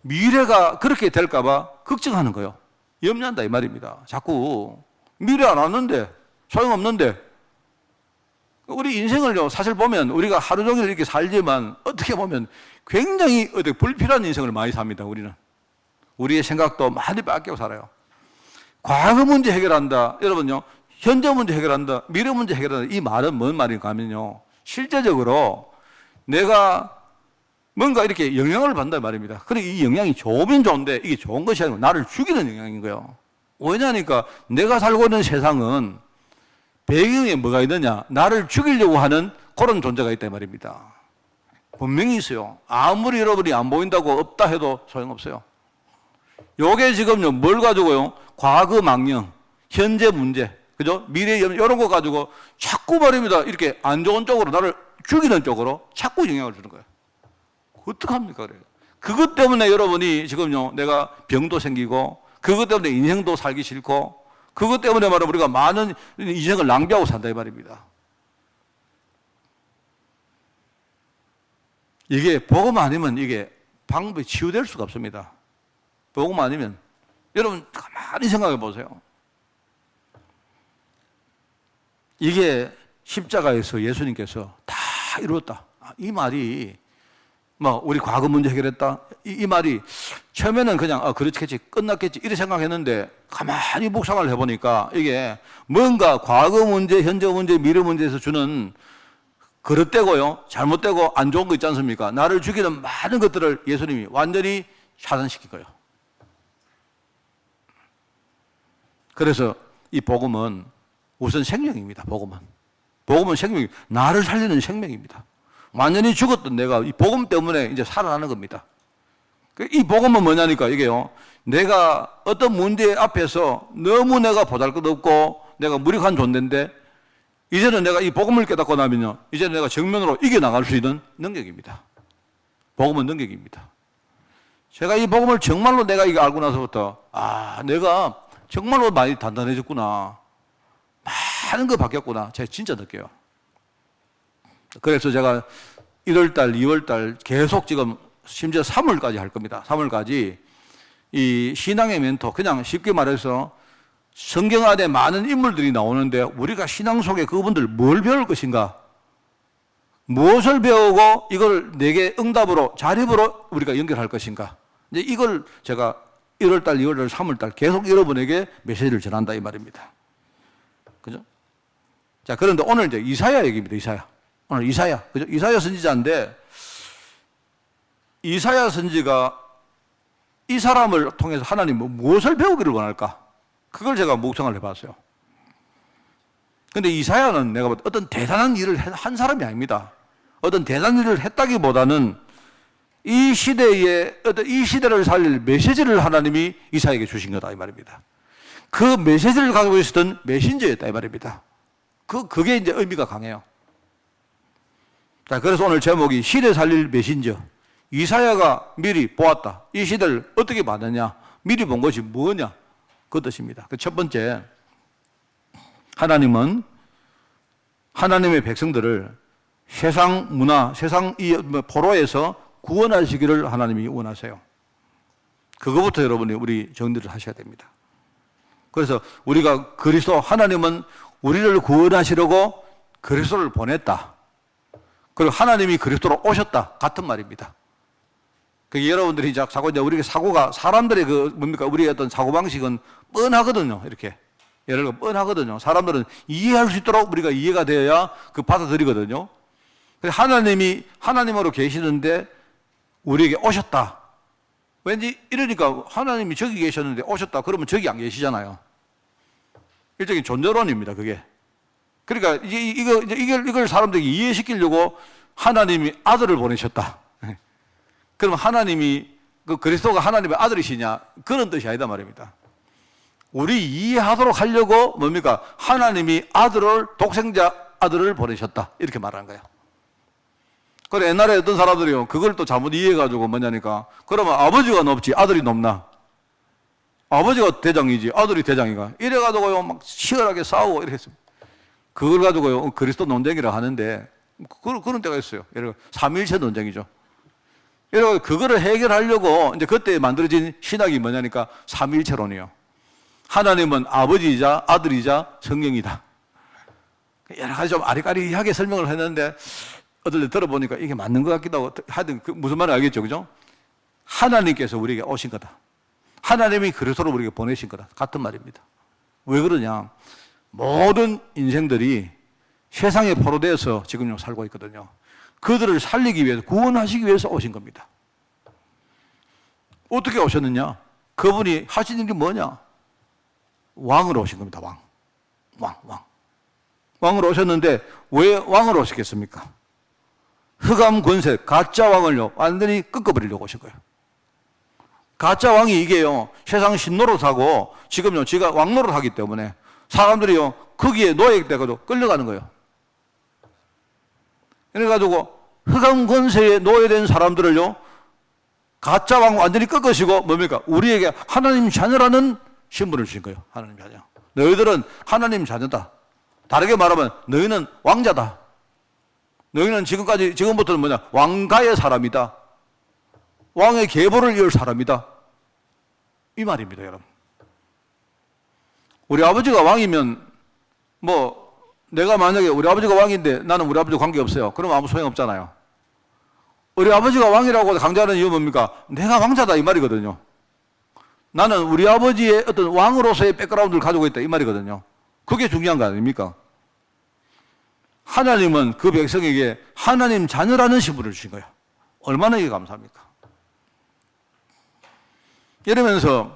미래가 그렇게 될까봐 걱정하는 거예요. 염려한다 이 말입니다. 자꾸 미래 안 왔는데 소용없는데 우리 인생을요, 사실 보면 우리가 하루 종일 이렇게 살지만 어떻게 보면 굉장히 불필요한 인생을 많이 삽니다. 우리는 우리의 생각도 많이 뺏기고 살아요. 과거 문제 해결한다. 여러분요, 현재 문제 해결한다, 미래 문제 해결한다. 이 말은 뭔 말인가 하면요, 실제적으로 내가 뭔가 이렇게 영향을 받는다 말입니다. 그래, 이 영향이 좋으면 좋은데 이게 좋은 것이 아니고 나를 죽이는 영향인 거예요. 왜냐니까 내가 살고 있는 세상은 배경에 뭐가 있느냐, 나를 죽이려고 하는 그런 존재가 있다 말입니다. 분명히 있어요. 아무리 여러분이 안 보인다고 없다 해도 소용없어요. 요게 지금요, 뭘 가지고요, 과거 망령, 현재 문제, 그죠? 미래 이런 거 가지고 자꾸 말입니다. 이렇게 안 좋은 쪽으로, 나를 죽이는 쪽으로 자꾸 영향을 주는 거예요. 어떡합니까? 그래요. 그것 때문에 여러분이 지금요, 내가 병도 생기고, 그것 때문에 인생도 살기 싫고, 그것 때문에 말하면 우리가 많은 인생을 낭비하고 산다 이 말입니다. 이게 복음 아니면 이게 방법이 치유될 수가 없습니다. 복음 아니면. 여러분 가만히 생각해 보세요. 이게 십자가에서 예수님께서 다 이루었다, 이 말이 우리 과거 문제 해결했다, 이 말이 처음에는 그냥 그렇겠지, 끝났겠지 이렇게 생각했는데 가만히 묵상을 해보니까 이게 뭔가 과거 문제, 현재 문제, 미래 문제에서 주는 그릇되고요, 잘못되고 안 좋은 거 있지 않습니까? 나를 죽이는 많은 것들을 예수님이 완전히 차단시킨 거예요. 그래서 이 복음은 우선 생명입니다. 복음은 생명이, 나를 살리는 생명입니다. 완전히 죽었던 내가 이 복음 때문에 이제 살아나는 겁니다. 이 복음은 뭐냐니까 이게요, 내가 어떤 문제 앞에서 너무 내가 보잘것없고 내가 무력한 존재인데 이제는 내가 이 복음을 깨닫고 나면요, 이제는 내가 정면으로 이겨나갈 수 있는 능력입니다. 복음은 능력입니다. 제가 이 복음을 정말로 내가 이거 알고 나서부터 내가 정말로 많이 단단해졌구나, 많은 거 바뀌었구나, 제가 진짜 느껴요. 그래서 제가 1월달, 2월달 계속 지금 심지어 3월까지 할 겁니다. 3월까지 이 신앙의 멘토, 그냥 쉽게 말해서 성경 안에 많은 인물들이 나오는데 우리가 신앙 속에 그분들 뭘 배울 것인가, 무엇을 배우고 이걸 내게 응답으로, 자립으로 우리가 연결할 것인가, 이제 이걸 제가 1월달, 2월달, 3월달 계속 여러분에게 메시지를 전한다 이 말입니다. 그죠? 자, 그런데 오늘 이제 이사야 얘기입니다. 오늘 이사야, 그죠? 이사야 선지자인데, 이사야 선지가 이 사람을 통해서 하나님 무엇을 배우기를 원할까? 그걸 제가 묵상을 해봤어요. 근데 이사야는 내가 볼 때 어떤 대단한 일을 한 사람이 아닙니다. 어떤 대단한 일을 했다기보다는 이 시대에 이 시대를 살릴 메시지를 하나님이 이사야에게 주신 거다 이 말입니다. 그 메시지를 가지고 있었던 메신저였다 이 말입니다. 그게 이제 의미가 강해요. 자, 그래서 오늘 제목이 시대 살릴 메신저. 이사야가 미리 보았다. 이 시대를 어떻게 봤느냐, 미리 본 것이 뭐냐, 그 뜻입니다. 첫 번째, 하나님은 하나님의 백성들을 세상 문화, 세상 이 포로에서 구원하시기를 하나님이 원하세요. 그거부터 여러분이 우리 정리를 하셔야 됩니다. 그래서 우리가 하나님은 우리를 구원하시려고 그리스도를 보냈다. 그리고 하나님이 그리스도로 오셨다. 같은 말입니다. 여러분들이 자꾸 이제 우리가 사람들의 우리의 어떤 사고방식은 뻔하거든요. 이렇게. 예를 들어 뻔하거든요. 사람들은 이해할 수 있도록 우리가 이해가 되어야 받아들이거든요. 하나님이 하나님으로 계시는데 우리에게 오셨다. 왠지 이러니까 하나님이 저기 계셨는데 오셨다. 그러면 저기 안 계시잖아요. 일종의 존재론입니다, 그게. 그러니까 이걸 사람들에게 이해시키려고 하나님이 아들을 보내셨다. 그럼 하나님이 그리스도가 하나님의 아들이시냐, 그런 뜻이 아니다 말입니다. 우리 이해하도록 하려고 뭡니까? 하나님이 독생자 아들을 보내셨다, 이렇게 말하는 거예요. 그래, 옛날에 어떤 사람들이요, 그걸 또 잘못 이해해가지고 뭐냐니까, 그러면 아버지가 높지 아들이 높나? 아버지가 대장이지 아들이 대장이가? 이래가지고요 막 치열하게 싸우고 이렇게 했습니다. 그걸 가지고요 그리스도 논쟁이라 하는데, 그런 때가 있어요. 예를 들어 삼위일체 논쟁이죠. 이렇게 그거를 해결하려고 이제 그때 만들어진 신학이 뭐냐니까 삼위일체론이에요. 하나님은 아버지이자 아들이자 성령이다. 여러 가지 좀 아리까리하게 설명을 했는데 어떨 때 들어보니까 이게 맞는 것 같기도 하고, 하여튼 무슨 말인지 알겠죠, 그죠? 하나님께서 우리에게 오신 거다. 하나님이 그리스도를 우리에게 보내신 거다. 같은 말입니다. 왜 그러냐? 모든 인생들이 세상에 포로되어서 지금 살고 있거든요. 그들을 살리기 위해서, 구원하시기 위해서 오신 겁니다. 어떻게 오셨느냐? 그분이 하신 일이 뭐냐? 왕으로 오신 겁니다. 왕으로 오셨는데 왜 왕으로 오셨겠습니까? 흑암 권세, 가짜 왕을요, 완전히 꺾어버리려고 오신 거예요. 가짜 왕이 이게요, 세상 신노릇하고 지금요, 지가 왕노릇 하기 때문에 사람들이요, 거기에 노예되고도 끌려가는 거예요. 그래가지고 흑암 권세에 노예된 사람들을요, 가짜 왕 완전히 꺾으시고 뭡니까? 우리에게 하나님 자녀라는 신분을 주신 거예요. 하나님 자녀. 너희들은 하나님 자녀다. 다르게 말하면 너희는 왕자다. 너희는 지금부터는 뭐냐? 왕가의 사람이다. 왕의 계보를 이을 사람이다. 이 말입니다, 여러분. 우리 아버지가 왕이면 내가 만약에 우리 아버지가 왕인데 나는 우리 아버지와 관계없어요. 그러면 아무 소용없잖아요. 우리 아버지가 왕이라고 강조하는 이유 뭡니까? 내가 왕자다 이 말이거든요. 나는 우리 아버지의 어떤 왕으로서의 백그라운드를 가지고 있다 이 말이거든요. 그게 중요한 거 아닙니까? 하나님은 그 백성에게 하나님 자녀라는 신분을 주신 거예요. 얼마나 이게 감사합니까? 이러면서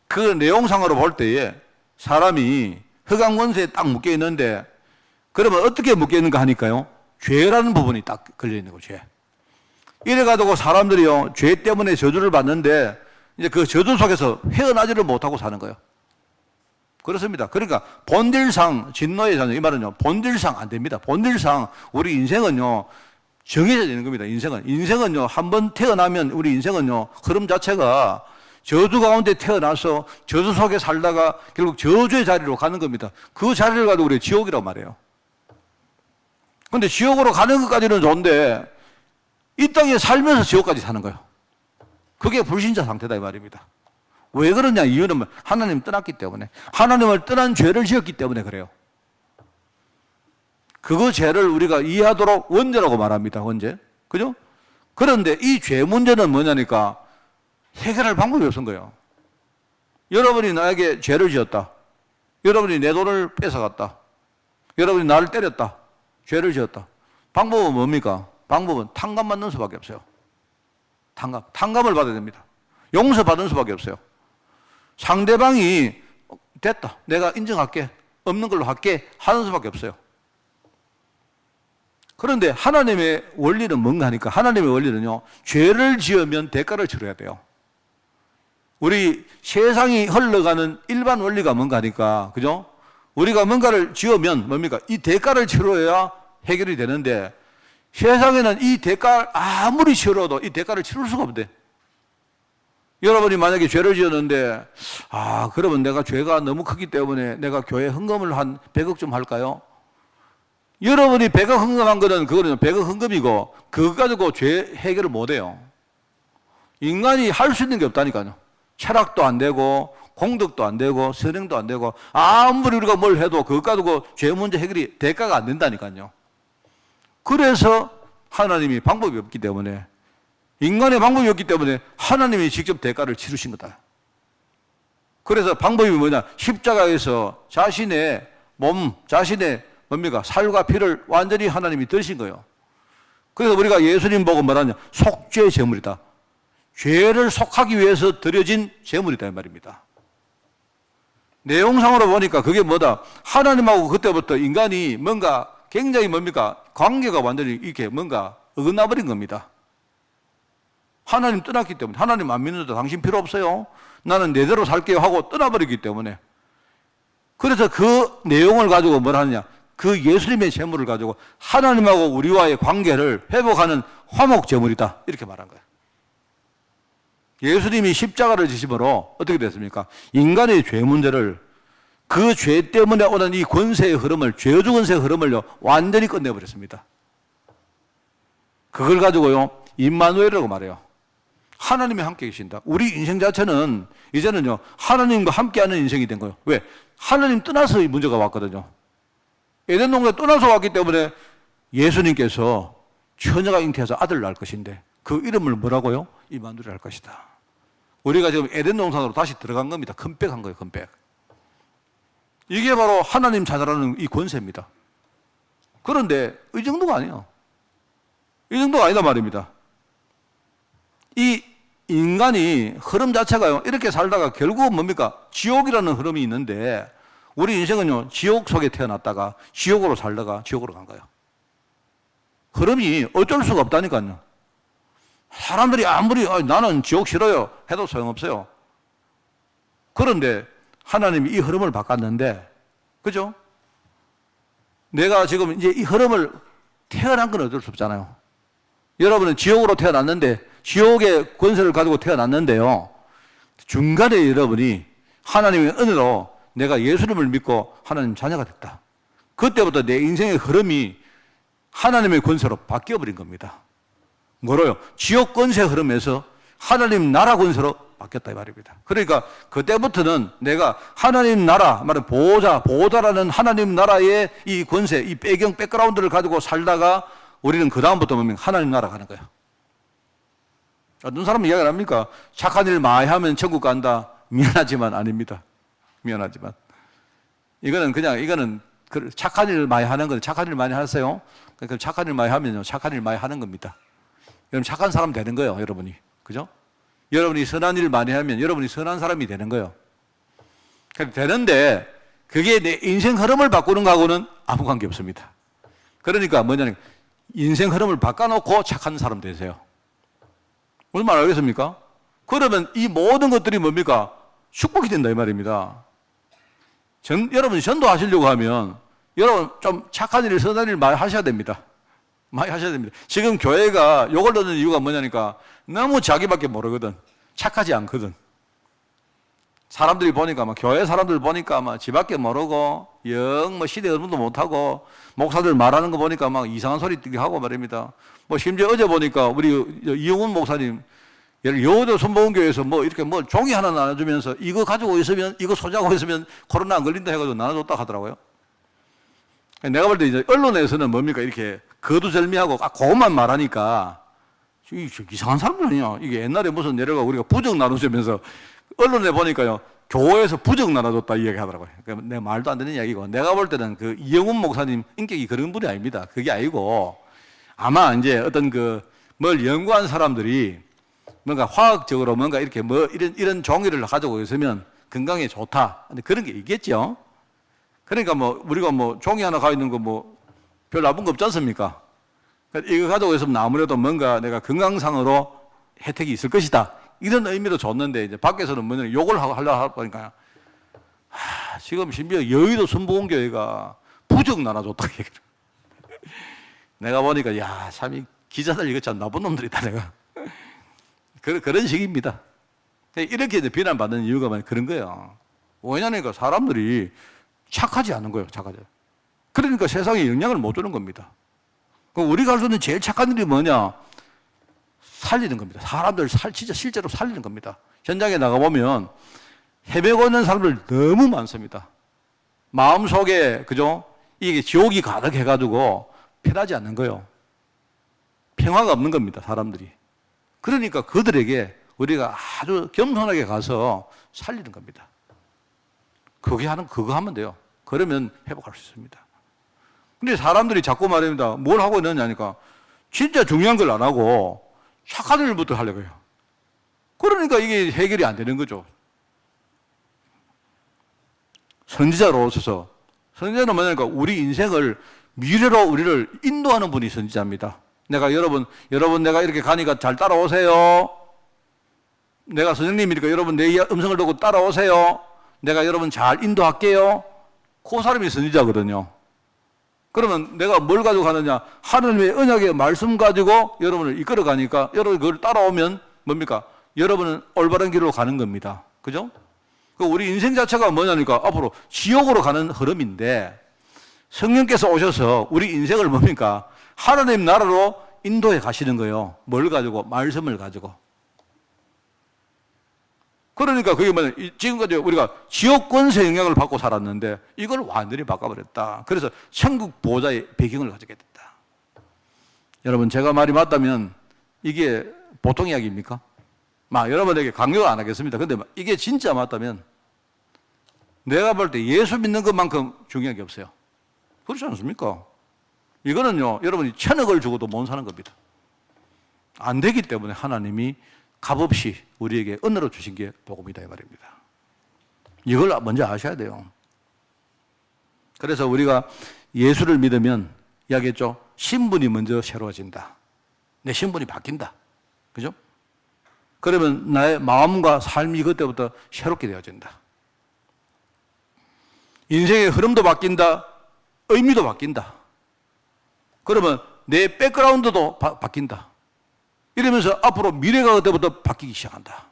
그 내용상으로 볼 때에 사람이 흑암 권세에 딱 묶여 있는데 그러면 어떻게 묶여 있는가 하니까요. 죄라는 부분이 딱 걸려 있는 거예요. 죄. 이래가지고 사람들이요, 죄 때문에 저주를 받는데 이제 그 저주 속에서 헤어나지를 못하고 사는 거예요. 그렇습니다. 그러니까 본질상 진노의 자녀, 이 말은요, 본질상 안 됩니다. 본질상 우리 인생은요, 정해져 있는 겁니다. 인생은요, 한번 태어나면 우리 인생은요, 흐름 자체가 저주 가운데 태어나서 저주 속에 살다가 결국 저주의 자리로 가는 겁니다. 그 자리를 가도 우리 지옥이라고 말해요. 근데 지옥으로 가는 것까지는 좋은데 이 땅에 살면서 지옥까지 사는 거예요. 그게 불신자 상태다 이 말입니다. 왜 그러냐? 이유는 하나님 떠났기 때문에, 하나님을 떠난 죄를 지었기 때문에 그래요. 그거 죄를 우리가 이해하도록 원죄라고 말합니다. 원죄. 그죠? 그런데 이 죄 문제는 뭐냐니까 해결할 방법이 없은 거예요. 여러분이 나에게 죄를 지었다. 여러분이 내 돈을 뺏어갔다. 여러분이 나를 때렸다. 죄를 지었다. 방법은 뭡니까? 방법은 탕감 받는 수밖에 없어요. 탕감을 받아야 됩니다. 용서받는 수밖에 없어요. 상대방이 됐다. 내가 인정할게. 없는 걸로 할게. 하는 수밖에 없어요. 그런데 하나님의 원리는 뭔가 하니까 하나님의 원리는요. 죄를 지으면 대가를 치러야 돼요. 우리 세상이 흘러가는 일반 원리가 뭔가 하니까 그죠? 우리가 뭔가를 지으면 뭡니까? 이 대가를 치러야 해결이 되는데 세상에는 이 대가를 아무리 치러도 이 대가를 치를 수가 없대. 여러분이 만약에 죄를 지었는데 그러면 내가 죄가 너무 크기 때문에 내가 교회 헌금을 한 100억 좀 할까요? 여러분이 100억 헌금한 거는 그거는 100억 헌금이고 그거 가지고 죄 해결을 못 해요. 인간이 할 수 있는 게 없다니까요. 철학도 안 되고 공덕도 안 되고 선행도 안 되고 아무리 우리가 뭘 해도 그거 가지고 죄 문제 해결이 대가가 안 된다니까요. 그래서 하나님이 방법이 없기 때문에 인간의 방법이 없기 때문에 하나님이 직접 대가를 치르신 거다. 그래서 방법이 뭐냐? 십자가에서 자신의 몸, 자신의 뭡니까? 살과 피를 완전히 하나님이 드신 거예요. 그래서 우리가 예수님 보고 뭐라냐? 속죄 제물이다. 죄를 속하기 위해서 드려진 제물이다 이 말입니다. 내용상으로 보니까 그게 뭐다? 하나님하고 그때부터 인간이 뭔가 굉장히 뭡니까? 관계가 완전히 이렇게 뭔가 어긋나버린 겁니다. 하나님 떠났기 때문에 하나님 안 믿는다. 당신 필요 없어요. 나는 내대로 살게요 하고 떠나버리기 때문에 그래서 그 내용을 가지고 뭘 하느냐? 그 예수님의 제물을 가지고 하나님하고 우리와의 관계를 회복하는 화목제물이다 이렇게 말한 거예요. 예수님이 십자가를 지심으로 어떻게 됐습니까? 인간의 죄 문제를 그 죄 때문에 오는 이 권세의 흐름을 죄주 권세의 흐름을요 완전히 끝내버렸습니다. 그걸 가지고요 임마누엘이라고 말해요. 하나님이 함께 계신다. 우리 인생 자체는 이제는요 하나님과 함께하는 인생이 된 거예요. 왜? 하나님 떠나서 이 문제가 왔거든요. 에덴 동산에 떠나서 왔기 때문에 예수님께서 처녀가 잉태해서 아들을 낳을 것인데 그 이름을 뭐라고요? 임마누엘 할 것이다. 우리가 지금 에덴 동산으로 다시 들어간 겁니다. 컴백한 거예요. 컴백. 이게 바로 하나님 찾아라는 이 권세입니다. 그런데 이 정도가 아니에요. 이 정도가 아니다 말입니다. 이 인간이 흐름 자체가요, 이렇게 살다가 결국은 뭡니까? 지옥이라는 흐름이 있는데, 우리 인생은요, 지옥 속에 태어났다가 지옥으로 살다가 지옥으로 간 거예요. 흐름이 어쩔 수가 없다니까요. 사람들이 아무리 나는 지옥 싫어요 해도 소용없어요. 그런데 하나님이 이 흐름을 바꿨는데, 그죠? 내가 지금 이제 이 흐름을 태어난 건 어쩔 수 없잖아요. 여러분은 지옥으로 태어났는데, 지옥의 권세를 가지고 태어났는데요, 중간에 여러분이 하나님의 은혜로 내가 예수님을 믿고 하나님 자녀가 됐다. 그때부터 내 인생의 흐름이 하나님의 권세로 바뀌어버린 겁니다. 뭐로요? 지옥 권세 흐름에서 하나님 나라 권세로 바뀌었다 이 말입니다. 그러니까 그때부터는 내가 하나님 나라, 말은 보호자라는 하나님 나라의 이 권세, 이 배경, 백그라운드를 가지고 살다가 우리는 그 다음부터 뭡니까? 하나님 나라 가는 거야. 어떤 사람은 이야기를 합니까? 착한 일 많이 하면 천국 간다. 미안하지만 아닙니다. 미안하지만. 이거는 착한 일 많이 하는 건, 착한 일 많이 하세요? 그러니까 착한 일 많이 하면요, 착한 일 많이 하는 겁니다. 여러분 착한 사람 되는 거예요, 여러분이. 그죠? 여러분이 선한 일 많이 하면 여러분이 선한 사람이 되는 거예요. 되는데, 그게 내 인생 흐름을 바꾸는 거하고는 아무 관계 없습니다. 그러니까 뭐냐면, 인생 흐름을 바꿔놓고 착한 사람 되세요. 무슨 말 알겠습니까? 그러면 이 모든 것들이 뭡니까? 축복이 된다 이 말입니다. 여러분 전도하시려고 하면 여러분 좀 착한 일, 선한 일 많이 하셔야 됩니다. 많이 하셔야 됩니다. 지금 교회가 욕을 듣는 이유가 뭐냐니까 너무 자기밖에 모르거든. 착하지 않거든. 사람들이 보니까 교회 사람들 보니까 지밖에 모르고 영 시대 언문도 못하고 목사들 말하는 거 보니까 이상한 소리 하고 말입니다. 심지어 어제 보니까 우리 이용훈 목사님 여의도 선보훈교회에서 이렇게 종이 하나 나눠주면서 이거 가지고 있으면, 이거 소지하고 있으면 코로나 안 걸린다 해가지고 나눠줬다 하더라고요. 내가 볼 때 이제 언론에서는 뭡니까? 이렇게 거두절미하고 그것만 말하니까 이상한 사람들 아니야. 이게 옛날에 무슨 내려가 우리가 부적 나눠주면서 언론에 보니까요, 교회에서 부적 나눠줬다 이 얘기 하더라고요. 그러니까 내 말도 안 되는 이야기고, 내가 볼 때는 그 이영훈 목사님 인격이 그런 분이 아닙니다. 그게 아니고, 아마 이제 어떤 뭘 연구한 사람들이 뭔가 화학적으로 뭔가 이렇게 이런 종이를 가지고 있으면 건강에 좋다. 근데 그런 게 있겠죠. 그러니까 우리가 종이 하나 가 있는 거 별 나쁜 거 없지 않습니까? 이거 가지고 있으면 아무래도 뭔가 내가 건강상으로 혜택이 있을 것이다. 이런 의미로 줬는데, 이제 밖에서는 뭐냐, 욕을 하려고 하니까, 지금 심지어 여의도 순복음교회가 부적 나눠줬다 얘기를. 내가 보니까, 참, 이 기자들 이거 참 나쁜 놈들이다, 내가. 그런 식입니다. 이렇게 이제 비난받는 이유가 그런 거예요. 왜냐니까 사람들이 착하지 않은 거예요, 착하지. 그러니까 세상에 영향을 못 주는 겁니다. 우리가 할 수 있는 제일 착한 일이 뭐냐? 살리는 겁니다. 사람들 진짜 실제로 살리는 겁니다. 현장에 나가보면 헤매고 있는 사람들 너무 많습니다. 마음속에, 그죠? 이게 지옥이 가득해가지고 편하지 않는 거예요. 평화가 없는 겁니다, 사람들이. 그러니까 그들에게 우리가 아주 겸손하게 가서 살리는 겁니다. 그거 하면 돼요. 그러면 회복할 수 있습니다. 근데 사람들이 자꾸 말합니다. 뭘 하고 있느냐니까 진짜 중요한 걸 안 하고 착한 일부터 하려고 해요. 그러니까 이게 해결이 안 되는 거죠. 선지자로서서, 선지자는 뭐냐니까 우리 인생을 미래로 우리를 인도하는 분이 선지자입니다. 여러분 내가 이렇게 가니까 잘 따라오세요. 내가 선생님이니까 여러분 내 음성을 듣고 따라오세요. 내가 여러분 잘 인도할게요. 그 사람이 선지자거든요. 그러면 내가 뭘 가지고 가느냐? 하나님의 언약의 말씀 가지고 여러분을 이끌어 가니까 여러분이 그걸 따라오면 뭡니까? 여러분은 올바른 길로 가는 겁니다. 그죠? 우리 인생 자체가 뭐냐니까 앞으로 지옥으로 가는 흐름인데, 성령께서 오셔서 우리 인생을 뭡니까? 하나님 나라로 인도해 가시는 거예요. 뭘 가지고? 말씀을 가지고. 그러니까 그게 뭐냐, 지금까지 우리가 지옥 권세 영향을 받고 살았는데 이걸 완전히 바꿔버렸다. 그래서 천국 보호자의 배경을 가지게 됐다. 여러분, 제가 말이 맞다면 이게 보통 이야기입니까? 여러분에게 강요 안 하겠습니다. 근데 이게 진짜 맞다면 내가 볼 때 예수 믿는 것만큼 중요한 게 없어요. 그렇지 않습니까? 이거는요, 여러분이 1,000억을 주고도 못 사는 겁니다. 안 되기 때문에 하나님이 값없이 우리에게 은혜로 주신 게 복음이다 이 말입니다. 이걸 먼저 아셔야 돼요. 그래서 우리가 예수를 믿으면 이야기했죠. 신분이 먼저 새로워진다. 내 신분이 바뀐다. 그죠? 그러면 나의 마음과 삶이 그때부터 새롭게 되어진다. 인생의 흐름도 바뀐다. 의미도 바뀐다. 그러면 내 백그라운드도 바뀐다. 이러면서 앞으로 미래가 그때부터 바뀌기 시작한다.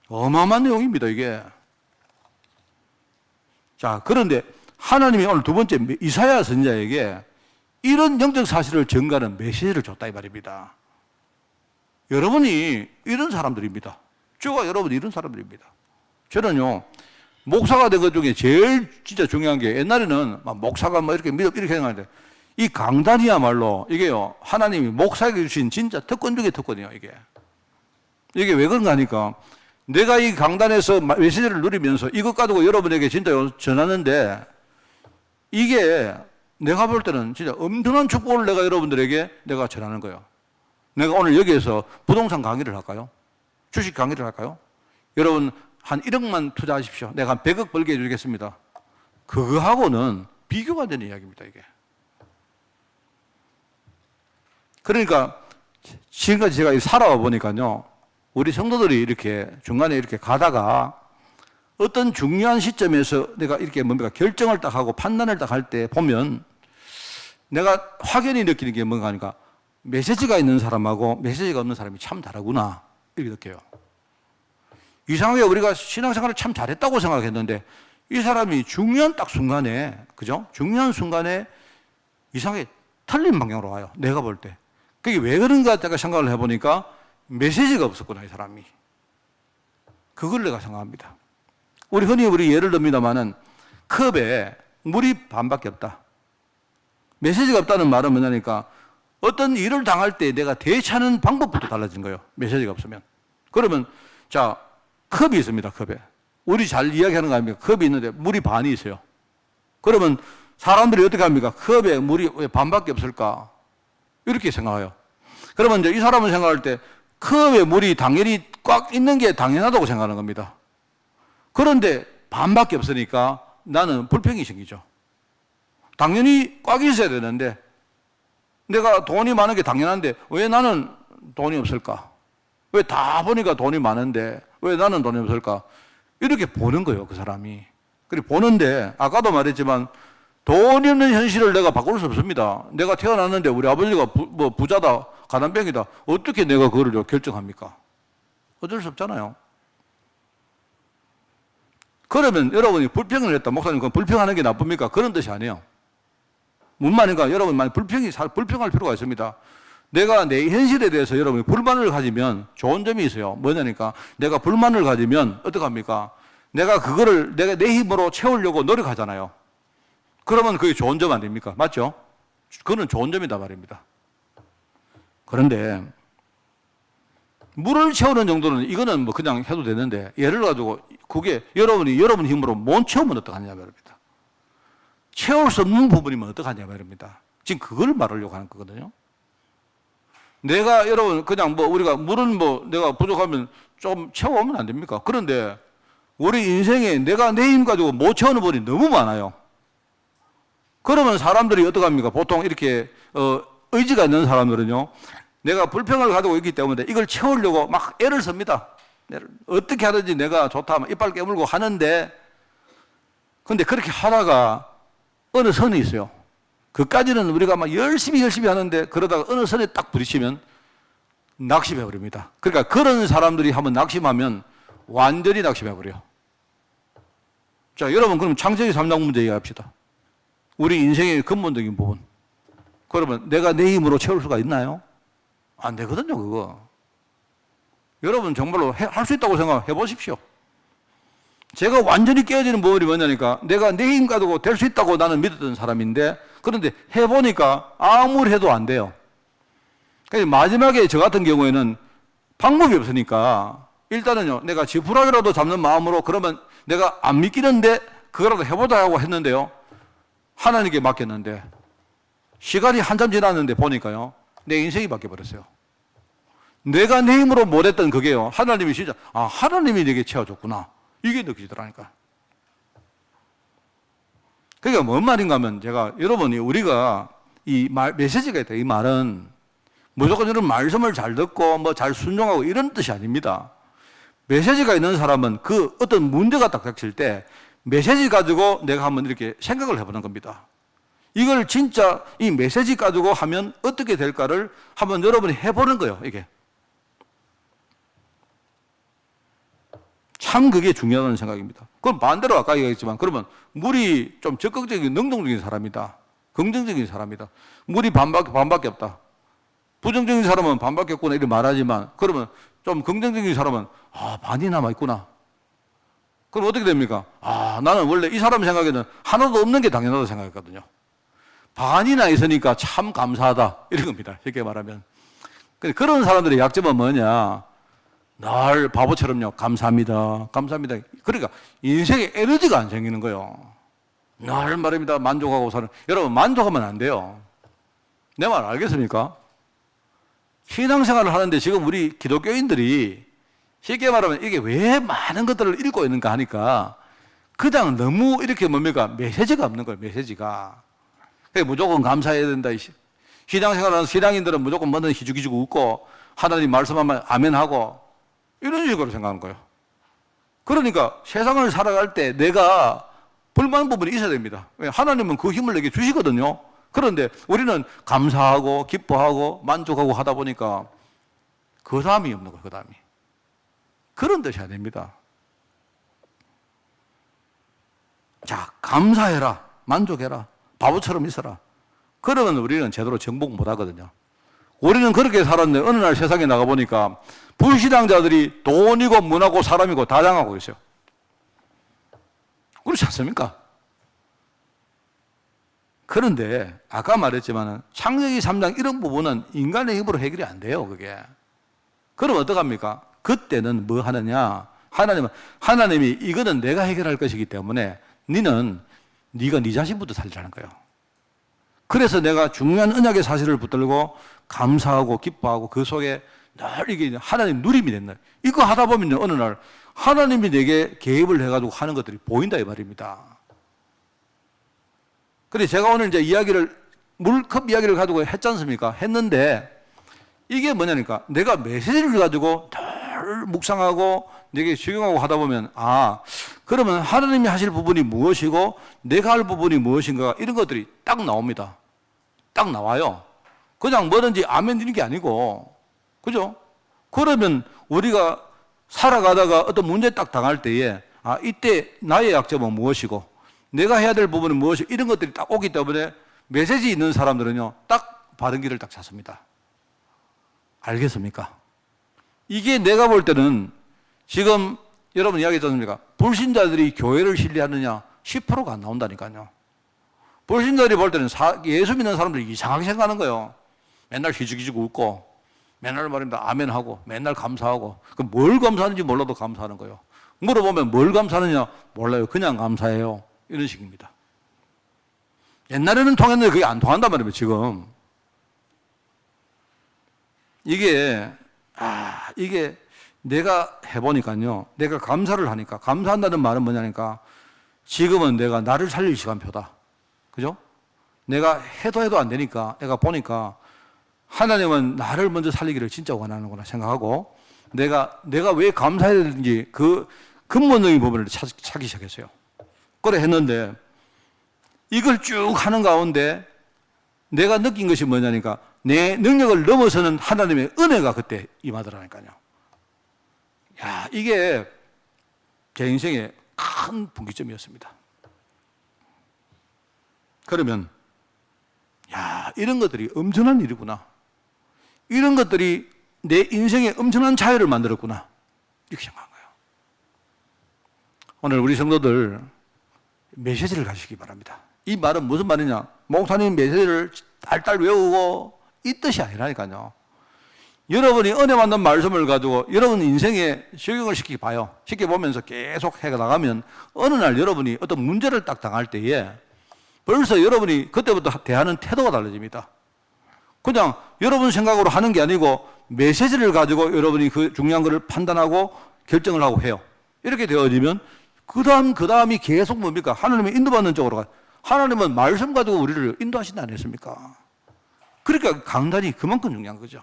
어마어마한 내용입니다, 이게. 자, 그런데 하나님이 오늘 두 번째 이사야 선지자에게 이런 영적 사실을 전가하는 메시지를 줬다 이 말입니다. 여러분이 이런 사람들입니다. 저와 여러분이 이런 사람들입니다. 저는요, 목사가 된 것 중에 제일 진짜 중요한 게 옛날에는 막 목사가 뭐 이렇게 생각하는데 이 강단이야말로 이게요, 하나님이 목사에게 주신 진짜 특권 중에 특권이에요, 이게. 이게 왜 그런가 하니까 내가 이 강단에서 메시지를 누리면서 이것 가지고 여러분에게 진짜 전하는데 이게 내가 볼 때는 진짜 엄청난 축복을 내가 여러분들에게 내가 전하는 거예요. 내가 오늘 여기에서 부동산 강의를 할까요? 주식 강의를 할까요? 여러분 한 1억만 투자하십시오. 내가 한 100억 벌게 해주겠습니다. 그거하고는 비교가 안 되는 이야기입니다, 이게. 그러니까 지금까지 제가 살아와 보니까요, 우리 성도들이 이렇게 중간에 이렇게 가다가 어떤 중요한 시점에서 내가 이렇게 뭔가 결정을 딱 하고 판단을 딱 할 때 보면 내가 확연히 느끼는 게 뭔가 하니까 메시지가 있는 사람하고 메시지가 없는 사람이 참 다르구나 이렇게 느껴요. 이상하게 우리가 신앙생활을 참 잘했다고 생각했는데 이 사람이 중요한 딱 순간에, 그죠? 중요한 순간에 이상하게 틀린 방향으로 와요. 내가 볼 때. 그게 왜 그런가 제가 생각을 해보니까 메시지가 없었구나, 이 사람이. 그걸 내가 생각합니다. 우리 예를 듭니다만은 컵에 물이 반밖에 없다. 메시지가 없다는 말은 뭐냐니까 어떤 일을 당할 때 내가 대처하는 방법부터 달라진 거예요. 메시지가 없으면. 그러면 자, 컵이 있습니다, 컵에. 우리 잘 이야기하는 거 아닙니까? 컵이 있는데 물이 반이 있어요. 그러면 사람들이 어떻게 합니까? 컵에 물이 왜 반밖에 없을까? 이렇게 생각해요. 그러면 이제 이 사람은 생각할 때 컵에 물이 당연히 꽉 있는 게 당연하다고 생각하는 겁니다. 그런데 반밖에 없으니까 나는 불평이 생기죠. 당연히 꽉 있어야 되는데 내가 돈이 많은 게 당연한데 왜 나는 돈이 없을까? 왜 다 보니까 돈이 많은데 왜 나는 돈이 없을까? 이렇게 보는 거예요, 그 사람이. 그래 보는데 아까도 말했지만 돈이 없는 현실을 내가 바꿀 수 없습니다. 내가 태어났는데 우리 아버지가 부자다, 가난병이다. 어떻게 내가 그거를 결정합니까? 어쩔 수 없잖아요. 그러면 여러분이 불평을 했다. 목사님, 그건 불평하는 게 나쁩니까? 그런 뜻이 아니에요. 뭔 말인가? 여러분, 불평할 필요가 있습니다. 내가 내 현실에 대해서 여러분이 불만을 가지면 좋은 점이 있어요. 뭐냐니까, 내가 불만을 가지면 어떡합니까? 내가 그거를 내가 내 힘으로 채우려고 노력하잖아요. 그러면 그게 좋은 점 아닙니까? 맞죠? 그거는 좋은 점이다 말입니다. 그런데 물을 채우는 정도는 이거는 뭐 그냥 해도 되는데 예를 가지고 그게 여러분 힘으로 못 채우면 어떡하냐 말입니다. 채울 수 없는 부분이면 어떡하냐 말입니다. 지금 그걸 말하려고 하는 거거든요. 내가 여러분 그냥 우리가 물은 내가 부족하면 좀 채워오면 안 됩니까? 그런데 우리 인생에 내가 내 힘 가지고 못 채우는 부분이 너무 많아요. 그러면 사람들이 어떡합니까? 보통 이렇게 의지가 있는 사람들은요, 내가 불평을 가지고 있기 때문에 이걸 채우려고 막 애를 씁니다. 어떻게 하든지 내가 좋다 하면 이빨 깨물고 하는데, 근데 그렇게 하다가 어느 선이 있어요. 그까지는 우리가 막 열심히 하는데 그러다가 어느 선에 딱 부딪히면 낙심해버립니다. 그러니까 그런 사람들이 한번 낙심하면 완전히 낙심해버려요. 자, 여러분 그럼 창세기 3장 문제 얘기합시다. 우리 인생의 근본적인 부분. 그러면 내가 내 힘으로 채울 수가 있나요? 안 되거든요, 그거. 여러분 정말로 할 수 있다고 생각해 보십시오. 제가 완전히 깨어지는 부분이 뭐냐니까 내가 내 힘 가지고 될 수 있다고 나는 믿었던 사람인데 그런데 해보니까 아무리 해도 안 돼요. 그러니까 마지막에 저 같은 경우에는 방법이 없으니까 일단은요, 내가 지푸라기라도 잡는 마음으로 그러면 내가 안 믿기는데 그거라도 해보자 하고 했는데요. 하나님께 맡겼는데 시간이 한참 지났는데 보니까요, 내 인생이 바뀌어버렸어요. 내가 내 힘으로 못했던 그게요, 하나님이 진짜, 하나님이 내게 채워줬구나. 이게 느껴지더라니까. 그러니까 뭔 말인가 하면 제가, 여러분이 우리가 이 메시지가 있다. 이 말은 무조건 이런 말씀을 잘 듣고 뭐 잘 순종하고 이런 뜻이 아닙니다. 메시지가 있는 사람은 그 어떤 문제가 딱 닥칠 때 메시지 가지고 내가 한번 이렇게 생각을 해보는 겁니다. 이걸 진짜 이 메시지 가지고 하면 어떻게 될까를 한번 여러분이 해보는 거예요, 이게. 참 그게 중요하다는 생각입니다. 그럼 반대로 아까 얘기했지만, 그러면 물이 좀 적극적인, 능동적인 사람이다. 긍정적인 사람이다. 물이 반밖에 없다. 부정적인 사람은 반밖에 없구나 이렇게 말하지만, 그러면 좀 긍정적인 사람은 반이 남아있구나. 그럼 어떻게 됩니까? 나는 원래 이 사람 생각에는 하나도 없는 게 당연하다고 생각했거든요. 반이나 있으니까 참 감사하다 이런 겁니다. 쉽게 말하면. 그런 사람들의 약점은 뭐냐? 늘 바보처럼요, 감사합니다, 감사합니다. 그러니까 인생에 에너지가 안 생기는 거예요. 늘 말입니다, 만족하고 사는. 여러분, 만족하면 안 돼요. 내 말 알겠습니까? 신앙생활을 하는데 지금 우리 기독교인들이 쉽게 말하면 이게 왜 많은 것들을 읽고 있는가 하니까 그냥 너무 이렇게 뭡니까? 메시지가 없는 거예요, 메시지가. 무조건 감사해야 된다. 신앙생활하는 신앙인들은 무조건 뭐든 희죽희죽 웃고 하나님 말씀하면 아멘하고 이런 식으로 생각하는 거예요. 그러니까 세상을 살아갈 때 내가 불만한 부분이 있어야 됩니다. 하나님은 그 힘을 내게 주시거든요. 그런데 우리는 감사하고 기뻐하고 만족하고 하다 보니까 그 다음이 없는 거예요, 그 다음이. 그런 뜻이 아닙니다. 자, 감사해라, 만족해라, 바보처럼 있어라. 그러면 우리는 제대로 정복 못 하거든요. 우리는 그렇게 살았는데 어느 날 세상에 나가보니까 불신앙자들이 돈이고 문하고 사람이고 다 당하고 있어요. 그렇지 않습니까? 그런데 아까 말했지만 창세기 3장 이런 부분은 인간의 힘으로 해결이 안 돼요, 그게. 그럼 어떡합니까? 그때는 뭐 하느냐? 하나님이 이거는 내가 해결할 것이기 때문에 네가 네 자신부터 살리라는 거예요. 그래서 내가 중요한 언약의 사실을 붙들고 감사하고 기뻐하고 그 속에 늘 이게 하나님 누림이 된다. 이거 하다 보면 어느 날 하나님이 내게 개입을 해가지고 하는 것들이 보인다 이 말입니다. 그래서 제가 오늘 이제 물컵 이야기를 가지고 했지 않습니까? 했는데 이게 뭐냐니까 내가 메시지를 가지고 늘 묵상하고 내게 적용하고 하다 보면 그러면 하나님이 하실 부분이 무엇이고 내가 할 부분이 무엇인가 이런 것들이 딱 나옵니다. 딱 나와요. 그냥 뭐든지 아멘 이런 게 아니고, 그죠? 그러면 우리가 살아가다가 어떤 문제 딱 당할 때에 이때 나의 약점은 무엇이고 내가 해야 될 부분은 무엇이고 이런 것들이 딱 오기 때문에 메시지 있는 사람들은요 딱 바른 길을 딱 찾습니다. 알겠습니까? 이게 내가 볼 때는 지금 여러분 이야기했지 않습니까? 불신자들이 교회를 신뢰하느냐 10%가 안 나온다니까요. 불신자들이 볼 때는 예수 믿는 사람들이 이상하게 생각하는 거예요. 맨날 희죽희죽 웃고 맨날 말입니다 아멘하고 맨날 감사하고 그럼 뭘 감사하는지 몰라도 감사하는 거예요. 물어보면 뭘 감사하느냐 몰라요. 그냥 감사해요. 이런 식입니다. 옛날에는 통했는데 그게 안 통한단 말이에요 지금. 이게 내가 해보니까요, 내가 감사를 하니까, 감사한다는 말은 뭐냐니까, 지금은 내가 나를 살릴 시간표다. 그죠? 내가 해도 안 되니까, 내가 보니까, 하나님은 나를 먼저 살리기를 진짜 원하는구나 생각하고, 내가 왜 감사해야 되는지 그 근본적인 부분을 찾기 시작했어요. 그래 했는데, 이걸 쭉 하는 가운데, 내가 느낀 것이 뭐냐니까, 내 능력을 넘어서는 하나님의 은혜가 그때 임하더라니까요. 이게 제 인생의 큰 분기점이었습니다. 그러면, 이런 것들이 엄청난 일이구나. 이런 것들이 내 인생에 엄청난 자유를 만들었구나. 이렇게 생각한 거예요. 오늘 우리 성도들 메시지를 가지시기 바랍니다. 이 말은 무슨 말이냐? 목사님 메시지를 딸딸 외우고 이 뜻이 아니라니까요. 여러분이 은혜 받는 말씀을 가지고 여러분 인생에 적용을 시켜봐요. 시켜보면서 계속 해나가면 어느 날 여러분이 어떤 문제를 딱 당할 때에 벌써 여러분이 그때부터 대하는 태도가 달라집니다. 그냥 여러분 생각으로 하는 게 아니고 메시지를 가지고 여러분이 그 중요한 것을 판단하고 결정을 하고 해요. 이렇게 되어지면 그 다음이 계속 뭡니까? 하나님의 인도받는 쪽으로 가요. 하나님은 말씀 가지고 우리를 인도하신다 안 했습니까? 그러니까 강단이 그만큼 중요한 거죠.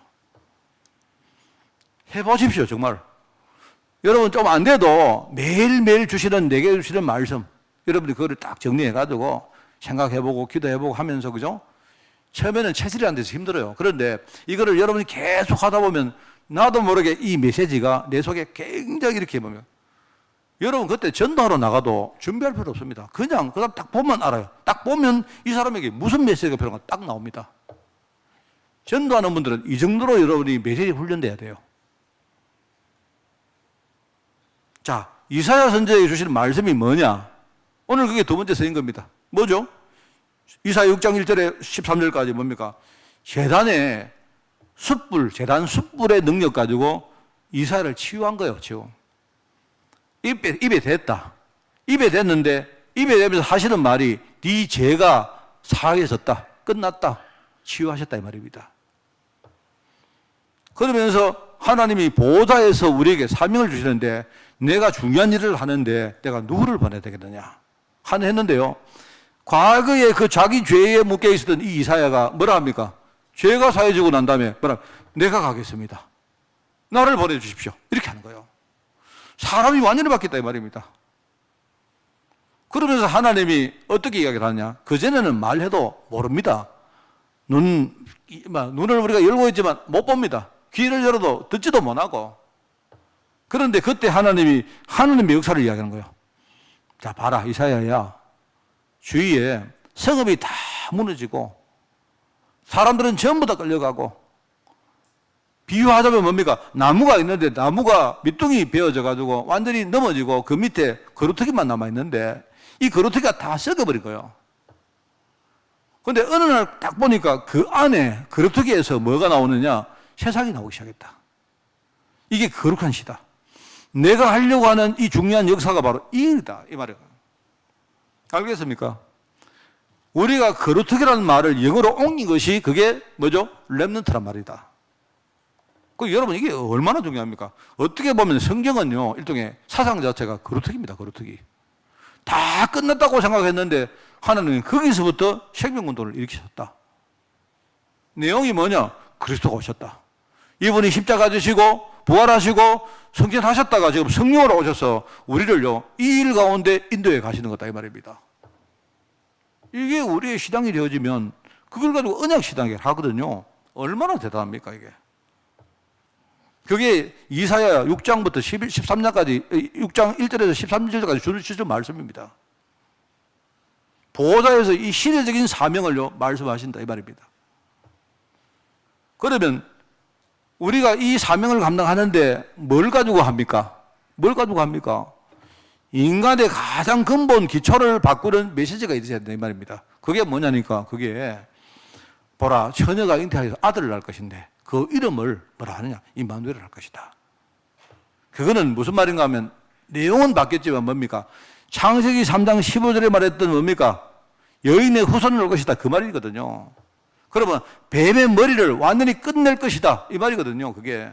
해보십시오, 정말. 여러분 좀 안 돼도 매일매일 내게 주시는 말씀, 여러분이 그거를 딱 정리해가지고 생각해보고 기도해보고 하면서, 그죠? 처음에는 체질이 안 돼서 힘들어요. 그런데 이거를 여러분이 계속 하다 보면 나도 모르게 이 메시지가 내 속에 굉장히 이렇게 보면 여러분 그때 전도하러 나가도 준비할 필요 없습니다. 그냥 그 사람 딱 보면 알아요. 딱 보면 이 사람에게 무슨 메시지가 필요한가 딱 나옵니다. 전도하는 분들은 이 정도로 여러분이 메시지 훈련돼야 돼요. 자, 이사야 선지자에게 주시는 말씀이 뭐냐? 오늘 그게 두 번째 서인 겁니다. 뭐죠? 이사야 6장 1절에 13절까지 뭡니까? 재단의 재단 숯불의 능력 가지고 이사야를 치유한 거예요, 치유. 입에 댔다. 입에 댔는데, 입에 대면서 하시는 말이, 네 죄가 사해졌다. 끝났다. 치유하셨다. 이 말입니다. 그러면서 하나님이 보좌에서 우리에게 사명을 주시는데, 내가 중요한 일을 하는데, 내가 누구를 보내야 되겠느냐? 했는데요. 과거에 그 자기 죄에 묶여 있었던 이 이사야가 뭐라 합니까? 죄가 사해지고 난 다음에 뭐라? 내가 가겠습니다. 나를 보내주십시오. 이렇게 하는 거예요. 사람이 완전히 바뀌었다 이 말입니다. 그러면서 하나님이 어떻게 이야기를 하냐? 그전에는 말해도 모릅니다. 눈을 우리가 열고 있지만 못 봅니다. 귀를 열어도 듣지도 못하고. 그런데 그때 하나님의 역사를 이야기하는 거예요. 자, 봐라, 이사야야. 주위에 성읍이 다 무너지고 사람들은 전부 다 끌려가고, 비유하자면 뭡니까? 나무가 있는데 나무가 밑둥이 베어져 가지고 완전히 넘어지고 그 밑에 거루터기만 남아있는데 이 거루터기가 다 썩어버린 거예요. 그런데 어느 날 딱 보니까 그 안에 거루터기에서 뭐가 나오느냐? 세상이 나오기 시작했다. 이게 거룩한 시다. 내가 하려고 하는 이 중요한 역사가 바로 이 일이다. 이 말이에요. 알겠습니까? 우리가 거루터기라는 말을 영어로 옮긴 것이 그게 뭐죠? 렘넌트란 말이다. 여러분 이게 얼마나 중요합니까? 어떻게 보면 성경은요, 일종의 사상 자체가 거루터기입니다. 거루터기. 다 끝났다고 생각했는데 하나님은 거기서부터 생명운동을 일으키셨다. 내용이 뭐냐? 그리스도가 오셨다. 이분이 십자가 지시고 부활하시고 승진하셨다가 지금 성령으로 오셔서 우리를요, 이 일 가운데 인도해 가시는 거다 이 말입니다. 이게 우리의 시당이 되어지면 그걸 가지고 언약 시당을 하거든요. 얼마나 대단합니까 이게. 그게 이사야 6장부터 13장까지 6장 1절에서 13절까지 주는 말씀입니다. 보호자에서 이 시대적인 사명을요 말씀하신다 이 말입니다. 그러면 우리가 이 사명을 감당하는데 뭘 가지고 합니까? 뭘 가지고 합니까? 인간의 가장 근본 기초를 바꾸는 메시지가 있어야 된다 이 말입니다. 그게 뭐냐니까 그게 보라 처녀가 잉태하여서 아들을 낳을 것인데 그 이름을 뭐라 하느냐? 임마누엘을 할 것이다. 그거는 무슨 말인가 하면 내용은 바뀌었지만 뭡니까? 창세기 3장 15절에 말했던 뭡니까? 여인의 후손을 올 것이다 그 말이거든요. 그러면 뱀의 머리를 완전히 끝낼 것이다 이 말이거든요. 그게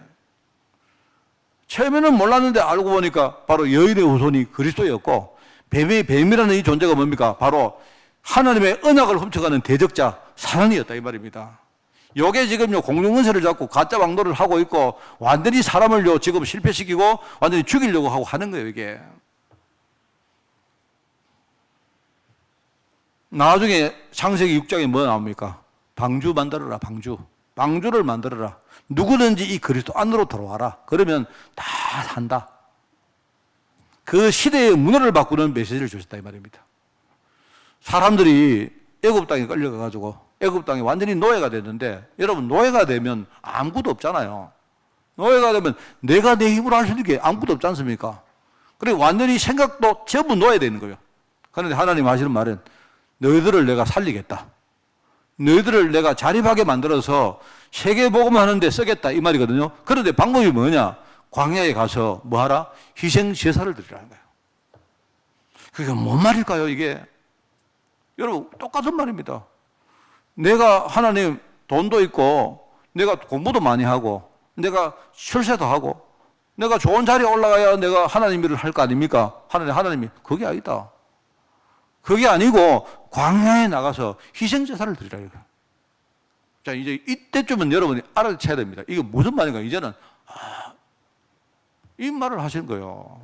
처음에는 몰랐는데 알고 보니까 바로 여인의 후손이 그리스도였고 뱀이라는 이 존재가 뭡니까? 바로 하나님의 언약을 훔쳐가는 대적자 사단이었다 이 말입니다. 요게 지금요 공중은세를 잡고 가짜 왕도를 하고 있고 완전히 사람을요 지금 실패시키고 완전히 죽이려고 하고 하는 거예요 이게. 나중에 창세기 6장에 뭐 나옵니까? 방주 만들어라 방주를 만들어라. 누구든지 이 그리스도 안으로 들어와라. 그러면 다 산다. 그 시대의 문화를 바꾸는 메시지를 주셨다 이 말입니다. 사람들이 애굽 땅에 끌려가가지고 애굽 땅에 완전히 노예가 됐는데 여러분 노예가 되면 아무것도 없잖아요. 노예가 되면 내가 내 힘으로 할 수 있는 게 아무것도 없지 않습니까? 그리고 완전히 생각도 전부 노예되는 거예요. 그런데 하나님 하시는 말은 너희들을 내가 살리겠다. 너희들을 내가 자립하게 만들어서 세계복음을 하는데 쓰겠다 이 말이거든요. 그런데 방법이 뭐냐? 광야에 가서 뭐 하라? 희생 제사를 드리라는 거예요. 그게 뭔 말일까요 이게? 여러분 똑같은 말입니다. 내가 하나님 돈도 있고 내가 공부도 많이 하고 내가 출세도 하고 내가 좋은 자리에 올라가야 내가 하나님 일을 할 거 아닙니까? 하나님이 그게 아니다. 그게 아니고 광야에 나가서 희생 제사를 드리라 이거예요. 자, 이제 이때쯤은 여러분이 알아채야 됩니다. 이게 무슨 말인가? 이제는 이 말을 하시는 거예요.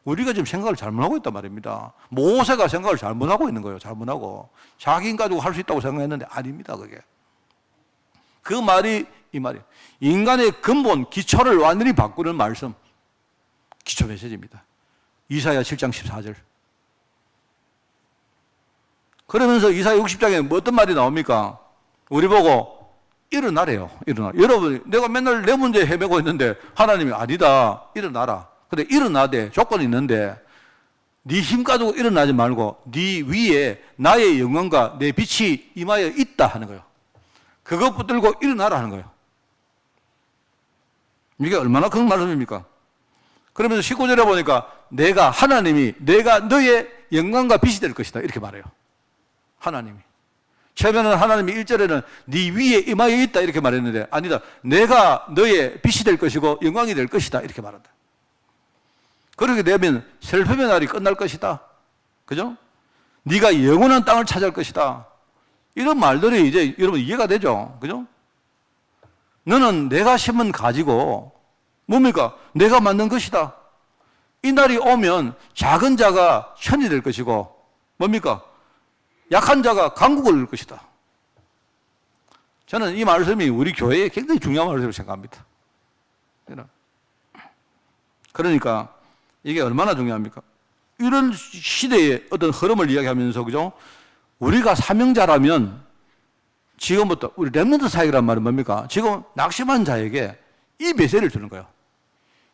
우리가 지금 생각을 잘못하고 있단 말입니다. 모세가 생각을 잘못하고 있는 거예요. 잘못하고. 자기인 가지고 할 수 있다고 생각했는데 아닙니다. 그게. 그 말이 이 말이에요. 인간의 근본 기초를 완전히 바꾸는 말씀. 기초 메시지입니다. 이사야 7장 14절. 그러면서 이사야 60장에 어떤 말이 나옵니까? 우리 보고 일어나래요. 일어나. 여러분, 내가 맨날 내 문제 헤매고 있는데 하나님이 아니다. 일어나라. 근데 일어나되 조건이 있는데 네 힘 가지고 일어나지 말고 네 위에 나의 영광과 내 빛이 임하여 있다 하는 거예요. 그것 붙들고 일어나라 하는 거예요. 이게 얼마나 큰 말씀입니까? 그러면서 19절에 보니까 내가 너의 영광과 빛이 될 것이다 이렇게 말해요. 하나님이. 처음에는 하나님이 1절에는 네 위에 임하여 있다 이렇게 말했는데 아니다. 내가 너의 빛이 될 것이고 영광이 될 것이다 이렇게 말한다. 그렇게 되면 슬픔의 날이 끝날 것이다. 그죠? 네가 영원한 땅을 차지할 것이다. 이런 말들이 이제 여러분 이해가 되죠? 그죠? 너는 내가 심은 가지고 뭡니까? 내가 만든 것이다. 이 날이 오면 작은 자가 천이 될 것이고 뭡니까? 약한 자가 강국을 이룰 것이다. 저는 이 말씀이 우리 교회에 굉장히 중요한 말씀이라고 생각합니다. 그러니까 이게 얼마나 중요합니까? 이런 시대의 어떤 흐름을 이야기하면서 그죠? 우리가 사명자라면 지금부터 우리 렘넌트 사역이란 말은 뭡니까? 지금 낙심한 자에게 이 메시지를 주는 거예요.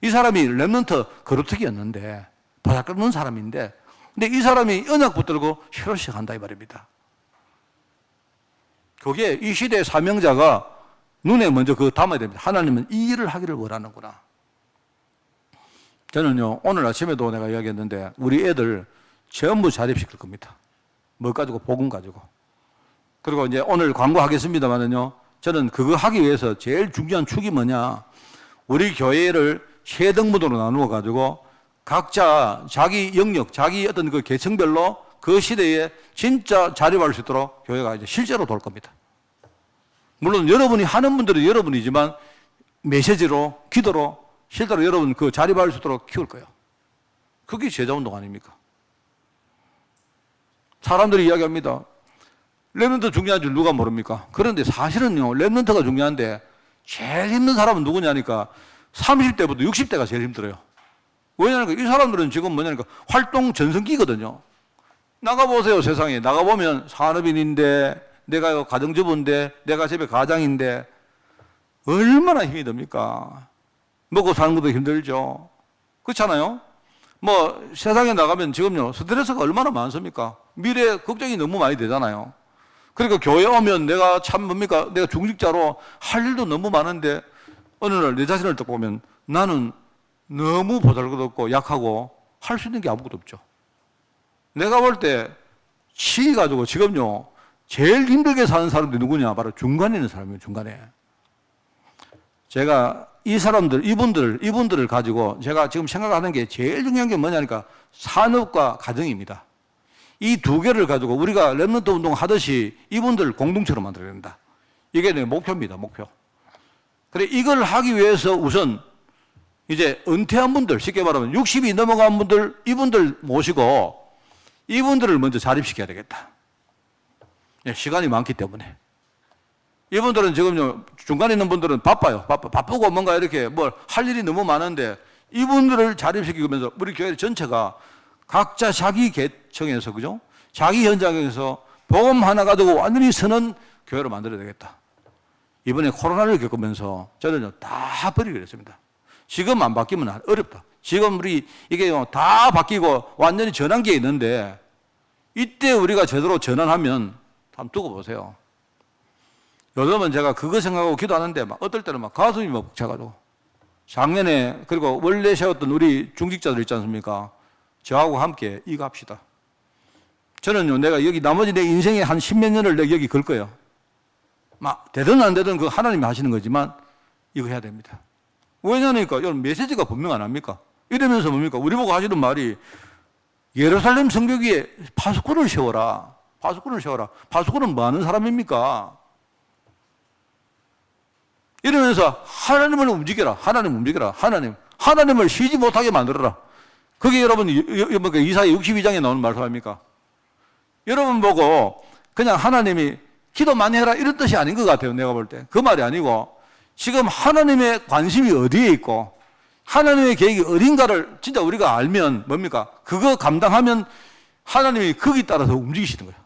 이 사람이 렘넌트 거루터기였는데 바닥 는 사람인데 근데 이 사람이 언약 붙들고 새로 시작한다 이 말입니다. 그게 이 시대의 사명자가 눈에 먼저 그거 담아야 됩니다. 하나님은 이 일을 하기를 원하는구나. 저는요 오늘 아침에도 내가 이야기했는데 우리 애들 전부 자립시킬 겁니다. 뭐 가지고? 복음 가지고. 그리고 이제 오늘 광고하겠습니다만은요 저는 그거 하기 위해서 제일 중요한 축이 뭐냐, 우리 교회를 세 등분으로 나누어 가지고 각자 자기 영역, 자기 어떤 그 계층별로 그 시대에 진짜 자립할 수 있도록 교회가 이제 실제로 돌 겁니다. 물론 여러분이 하는 분들은 여러분이지만 메시지로, 기도로 실제로 여러분 그 자립할 수 있도록 키울 거예요. 그게 제자운동 아닙니까? 사람들이 이야기합니다. 렘넌트 중요한 줄 누가 모릅니까? 그런데 사실은요, 렘넌트가 중요한데 제일 힘든 사람은 누구냐니까 30대부터 60대가 제일 힘들어요. 왜냐니까 이 사람들은 지금 뭐냐니까 활동 전성기거든요. 나가보세요, 세상에. 나가보면 산업인인데, 내가 가정주부인데, 내가 집에 가장인데, 얼마나 힘이 듭니까? 먹고 사는 것도 힘들죠. 그렇잖아요? 뭐, 세상에 나가면 지금요, 스트레스가 얼마나 많습니까? 미래 걱정이 너무 많이 되잖아요. 그러니까 교회 오면 내가 참 뭡니까? 내가 중직자로 할 일도 너무 많은데, 어느 날 내 자신을 딱 보면 나는 너무 보잘것없고 약하고 할 수 있는 게 아무것도 없죠. 내가 볼 때 치이 가지고 지금요 제일 힘들게 사는 사람들이 누구냐? 바로 중간에 있는 사람이에요. 중간에. 제가 이 사람들, 이분들을 가지고 제가 지금 생각하는 게 제일 중요한 게 뭐냐니까 산업과 가정입니다. 이 두 개를 가지고 우리가 렘넌트 운동 하듯이 이분들 공동체로 만들어야 된다. 이게 내 목표입니다. 목표. 그래, 이걸 하기 위해서 우선 이제 은퇴한 분들, 쉽게 말하면 60이 넘어간 분들, 이분들 모시고 이분들을 먼저 자립시켜야 되겠다. 시간이 많기 때문에. 이분들은 지금 중간에 있는 분들은 바빠요. 바쁘고 뭔가 이렇게 뭘 할 일이 너무 많은데 이분들을 자립시키면서 우리 교회 전체가 각자 자기 계층에서, 그죠? 자기 현장에서 복음 하나 가지고 완전히 서는 교회로 만들어야 되겠다. 이번에 코로나를 겪으면서 저는 다 버리기로 했습니다. 지금 안 바뀌면 어렵다. 지금 우리 이게 다 바뀌고 완전히 전환기에 있는데 이때 우리가 제대로 전환하면 한번 두고 보세요. 요즘은 제가 그거 생각하고 기도하는데 막 어떨 때는 막 가슴이 막 벅차가지고 작년에 그리고 원래 세웠던 우리 중직자들 있지 않습니까? 저하고 함께 이거 합시다. 저는요, 내가 여기 나머지 내 인생의 한 10몇 년을 내가 여기 걸 거예요. 막 되든 안 되든 그 하나님이 하시는 거지만 이거 해야 됩니다. 왜냐니까 여러분 메시지가 분명 안 합니까? 이러면서 뭡니까? 우리 보고 하시는 말이 예루살렘 성벽 위에 파수꾼을 세워라. 파수꾼을 세워라. 파수꾼은 뭐 하는 사람입니까? 이러면서 하나님을 움직여라. 하나님 움직여라. 하나님을 쉬지 못하게 만들어라. 그게 여러분 이사야 62장에 나오는 말씀 아닙니까? 여러분 보고 그냥 하나님이 기도 많이 해라 이런 뜻이 아닌 것 같아요. 내가 볼 때. 그 말이 아니고 지금 하나님의 관심이 어디에 있고 하나님의 계획이 어딘가를 진짜 우리가 알면 뭡니까? 그거 감당하면 하나님이 거기 따라서 움직이시는 거예요.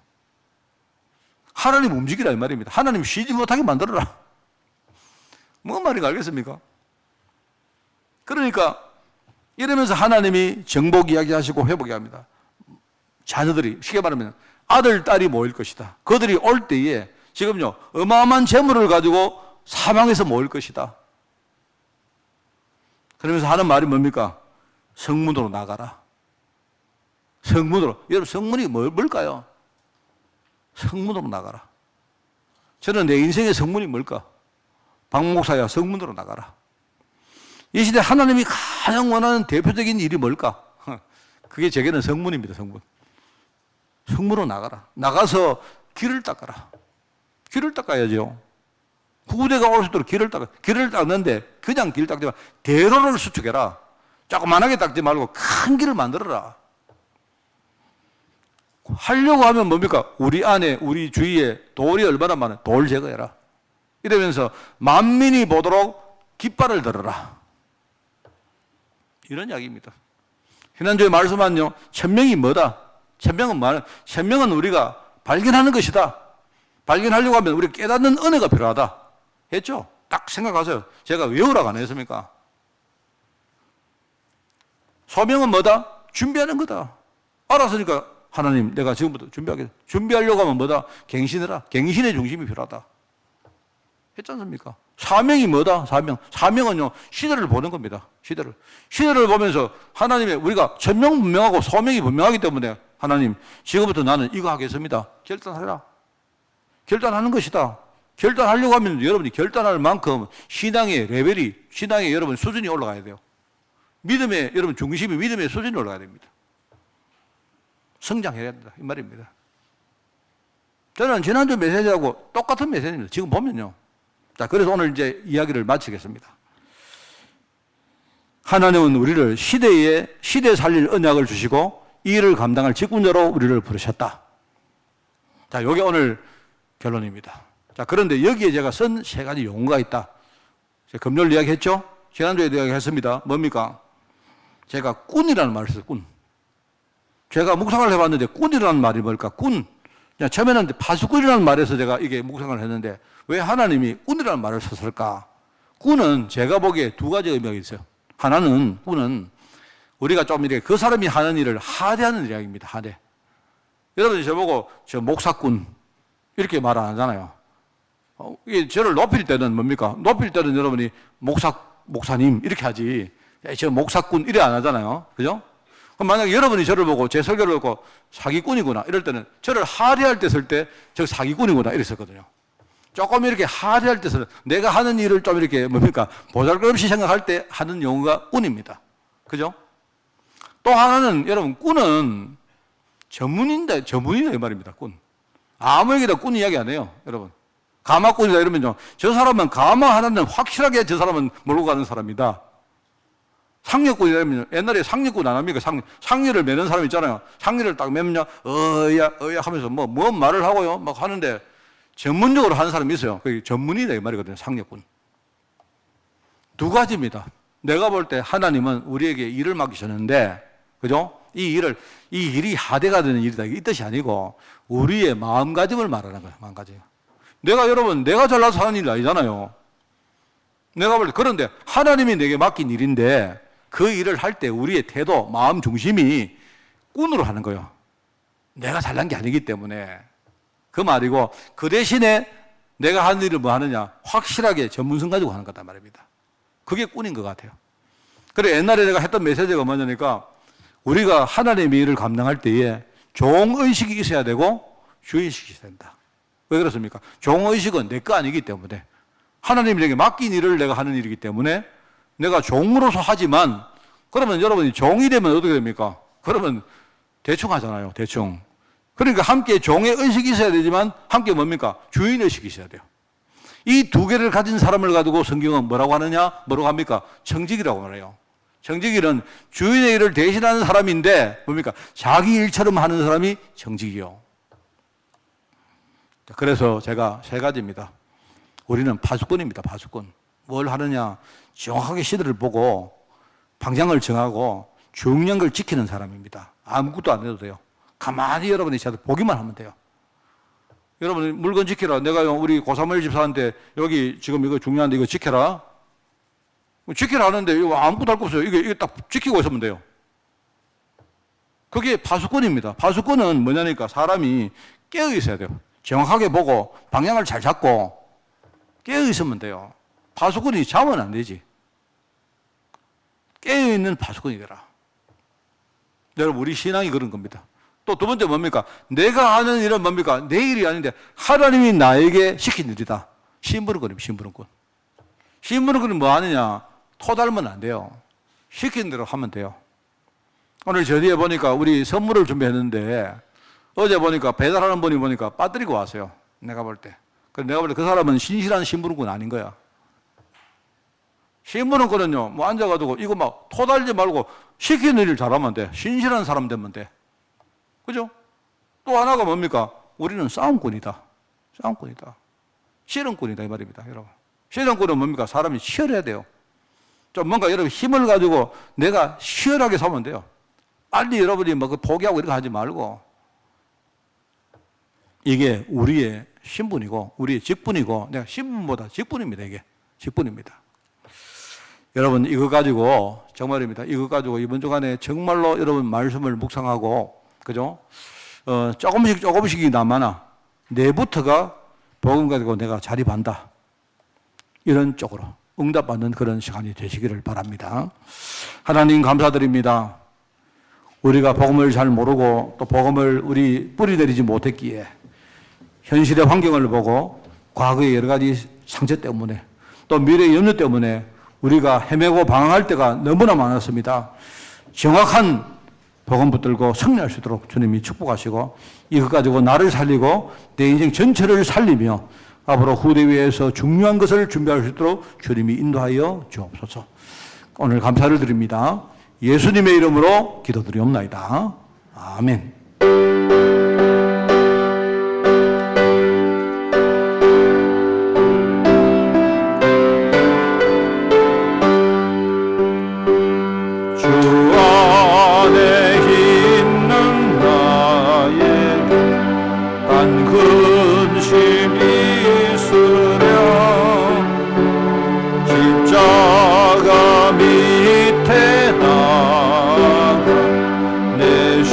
하나님 움직이라 이 말입니다. 하나님 쉬지 못하게 만들어라. 뭔 말인가 알겠습니까? 그러니까 이러면서 하나님이 정복 이야기하시고 회복이 합니다. 자녀들이 쉽게 말하면 아들, 딸이 모일 것이다. 그들이 올 때에 지금요 어마어마한 재물을 가지고 사방에서 모일 것이다. 그러면서 하는 말이 뭡니까? 성문으로 나가라. 성문으로. 여러분 성문이 뭘까요? 성문으로 나가라. 저는 내 인생의 성문이 뭘까? 박 목사야 성문으로 나가라. 이 시대 하나님이 가장 원하는 대표적인 일이 뭘까? 그게 제게는 성문입니다. 성문. 성문으로 나가라. 나가서 길을 닦아라. 길을 닦아야죠. 구대가 올 수 있도록 길을 닦아. 길을 닦는데 그냥 길 닦지 마. 대로를 수축해라. 조그만하게 닦지 말고 큰 길을 만들어라. 하려고 하면 뭡니까? 우리 안에 우리 주위에 돌이 얼마나 많아. 돌 제거해라. 이러면서 만민이 보도록 깃발을 들어라. 이런 이야기입니다. 지난주에 말씀한요. 천명이 뭐다? 천명은 뭐냐? 천명은 우리가 발견하는 것이다. 발견하려고 하면 우리가 깨닫는 은혜가 필요하다. 했죠? 딱 생각하세요. 제가 외우라고 안 했습니까? 소명은 뭐다? 준비하는 거다. 알았으니까 하나님 내가 지금부터 준비하겠다. 준비하려고 하면 뭐다? 갱신해라. 갱신의 중심이 필요하다. 했지 않습니까? 사명이 뭐다? 사명은요 시대를 보는 겁니다. 시대를 보면서 하나님의 우리가 천명분명하고 소명이 분명하기 때문에 하나님 지금부터 나는 이거 하겠습니다. 결단하라. 결단하는 것이다. 결단하려고 하면 여러분이 결단할 만큼 신앙의 레벨이, 신앙의 여러분 수준이 올라가야 돼요. 믿음의 여러분 중심이 믿음의 수준이 올라가야 됩니다. 성장해야 된다 이 말입니다. 저는 지난주 메시지하고 똑같은 메시지입니다. 지금 보면요. 자, 그래서 오늘 이제 이야기를 마치겠습니다. 하나님은 우리를 시대에 살릴 언약을 주시고 이 일을 감당할 직분자로 우리를 부르셨다. 자, 이게 오늘 결론입니다. 자, 그런데 여기에 제가 쓴 세 가지 용어가 있다. 제가 금요일 이야기했죠? 지난주에도 이야기했습니다. 뭡니까? 제가 꾼이라는 말을 썼어요. 꾼. 제가 묵상을 해봤는데 꾼이라는 말이 뭘까? 꾼. 처음에는 파수꾼이라는 말에서 제가 이게 묵상을 했는데 왜 하나님이 꾼이라는 말을 썼을까? 꾼은 제가 보기에 두 가지 의미가 있어요. 하나는 꾼은 우리가 좀 이렇게 그 사람이 하는 일을 하대하는 이야기입니다. 하대. 여러분이 저보고 저 목사꾼 이렇게 말 안 하잖아요. 이게 저를 높일 때는 뭡니까? 높일 때는 여러분이 목사님 이렇게 하지. 저 목사꾼 이래 안 하잖아요. 그죠? 그럼 만약에 여러분이 저를 보고 제 설교를 듣고 사기꾼이구나 이럴 때는 저를 하대할 때 쓸 때 저 사기꾼이구나 이랬었거든요. 조금 이렇게 하대할 때 쓰는 내가 하는 일을 좀 이렇게 뭡니까? 보잘것없이 생각할 때 하는 용어가 꾼입니다. 그죠? 또 하나는 여러분 꾼은 전문이다 이 말입니다. 꾼. 아무에게나 꾼 이야기 안 해요. 여러분. 가마꾼이다 이러면 저 사람은 가마 하나는 확실하게 저 사람은 몰고 가는 사람이다. 상류꾼이다 이러면 옛날에 상류꾼 안 합니까? 상류를 매는 사람 있잖아요. 상류를 딱 매면 어야 하면서 뭔 말을 하고요. 막 하는데 전문적으로 하는 사람이 있어요. 그게 전문이다 이 말이거든요. 상류꾼. 두 가지입니다. 내가 볼 때 하나님은 우리에게 일을 맡기셨는데 그죠? 이 일이 하대가 되는 일이다. 이 뜻이 아니고 우리의 마음가짐을 말하는 거예요. 마음가짐. 내가 잘나서 하는 일 아니잖아요. 내가 볼 때 그런데 하나님이 내게 맡긴 일인데 그 일을 할 때 우리의 태도, 마음 중심이 꾼으로 하는 거예요. 내가 잘난 게 아니기 때문에 그 말이고 그 대신에 내가 하는 일을 뭐 하느냐? 확실하게 전문성 가지고 하는 거단 말입니다. 그게 꾼인 것 같아요. 그래, 옛날에 내가 했던 메시지가 뭐냐니까 우리가 하나님의 일을 감당할 때에 종의식이 있어야 되고 주의식이 있어야 된다. 왜 그렇습니까? 종의식은 내 거 아니기 때문에 하나님이 내게 맡긴 일을 내가 하는 일이기 때문에 내가 종으로서 하지만 그러면 여러분이 종이 되면 어떻게 됩니까? 그러면 대충 하잖아요. 대충. 그러니까 함께 종의 의식이 있어야 되지만 함께 뭡니까? 주인 의식이 있어야 돼요. 이 두 개를 가진 사람을 가지고 성경은 뭐라고 하느냐? 뭐라고 합니까? 청직이라고 말해요. 청직이는 주인의 일을 대신하는 사람인데 뭡니까? 자기 일처럼 하는 사람이 청직이요. 그래서 제가 세 가지입니다. 우리는 파수꾼입니다. 파수꾼. 뭘 하느냐? 정확하게 시대를 보고 방향을 정하고 중요한 걸 지키는 사람입니다. 아무것도 안 해도 돼요. 가만히 여러분이 저도 보기만 하면 돼요. 여러분 물건 지키라. 내가 우리 고사무엘 집사한테 여기 지금 이거 중요한데 이거 지켜라. 지키라 하는데 이거 아무것도 할 거 없어요. 이게 딱 지키고 있으면 돼요. 그게 파수꾼입니다. 파수꾼은 뭐냐니까 사람이 깨어 있어야 돼요. 정확하게 보고 방향을 잘 잡고 깨어 있으면 돼요. 파수꾼이 자면 안 되지. 깨어 있는 파수꾼이 되라. 여러분 우리 신앙이 그런 겁니다. 또 두 번째 뭡니까? 내가 하는 일은 뭡니까? 내 일이 아닌데 하나님이 나에게 시킨 일이다. 심부름꾼입니다. 심부름꾼. 심부름꾼은 뭐 하느냐? 토달면 안 돼요. 시킨 대로 하면 돼요. 오늘 저 뒤에 보니까 우리 선물을 준비했는데 어제 보니까 배달하는 분이 보니까 빠뜨리고 왔어요. 내가 볼 때. 내가 볼 때 그 사람은 신실한 심부름꾼 아닌 거야. 심부름꾼은요, 뭐 앉아가지고 이거 막 토달지 말고 시키는 일을 잘하면 돼. 신실한 사람 되면 돼. 그죠? 또 하나가 뭡니까? 우리는 싸움꾼이다. 싸움꾼이다. 실험꾼이다. 이 말입니다. 여러분. 실험꾼은 뭡니까? 사람이 치열해야 돼요. 좀 뭔가 여러분 힘을 가지고 내가 치열하게 서면 돼요. 빨리 여러분이 뭐 포기하고 이런 거 하지 말고. 이게 우리의 신분이고, 우리의 직분이고, 내가 신분보다 직분입니다. 이게. 직분입니다. 여러분, 이거 가지고, 정말입니다. 이거 가지고 이번 주간에 정말로 여러분 말씀을 묵상하고, 그죠? 조금씩이나마나 내부터가 복음 가지고 내가 자립한다. 이런 쪽으로 응답받는 그런 시간이 되시기를 바랍니다. 하나님 감사드립니다. 우리가 복음을 잘 모르고 또 복음을 우리 뿌리내리지 못했기에 현실의 환경을 보고 과거의 여러 가지 상처 때문에 또 미래의 염려 때문에 우리가 헤매고 방황할 때가 너무나 많았습니다. 정확한 복음 붙들고 승리할 수 있도록 주님이 축복하시고 이것 가지고 나를 살리고 내 인생 전체를 살리며 앞으로 후대 위에서 중요한 것을 준비할 수 있도록 주님이 인도하여 주옵소서. 오늘 감사를 드립니다. 예수님의 이름으로 기도드리옵나이다. 아멘. 십자가 밑에 나가 내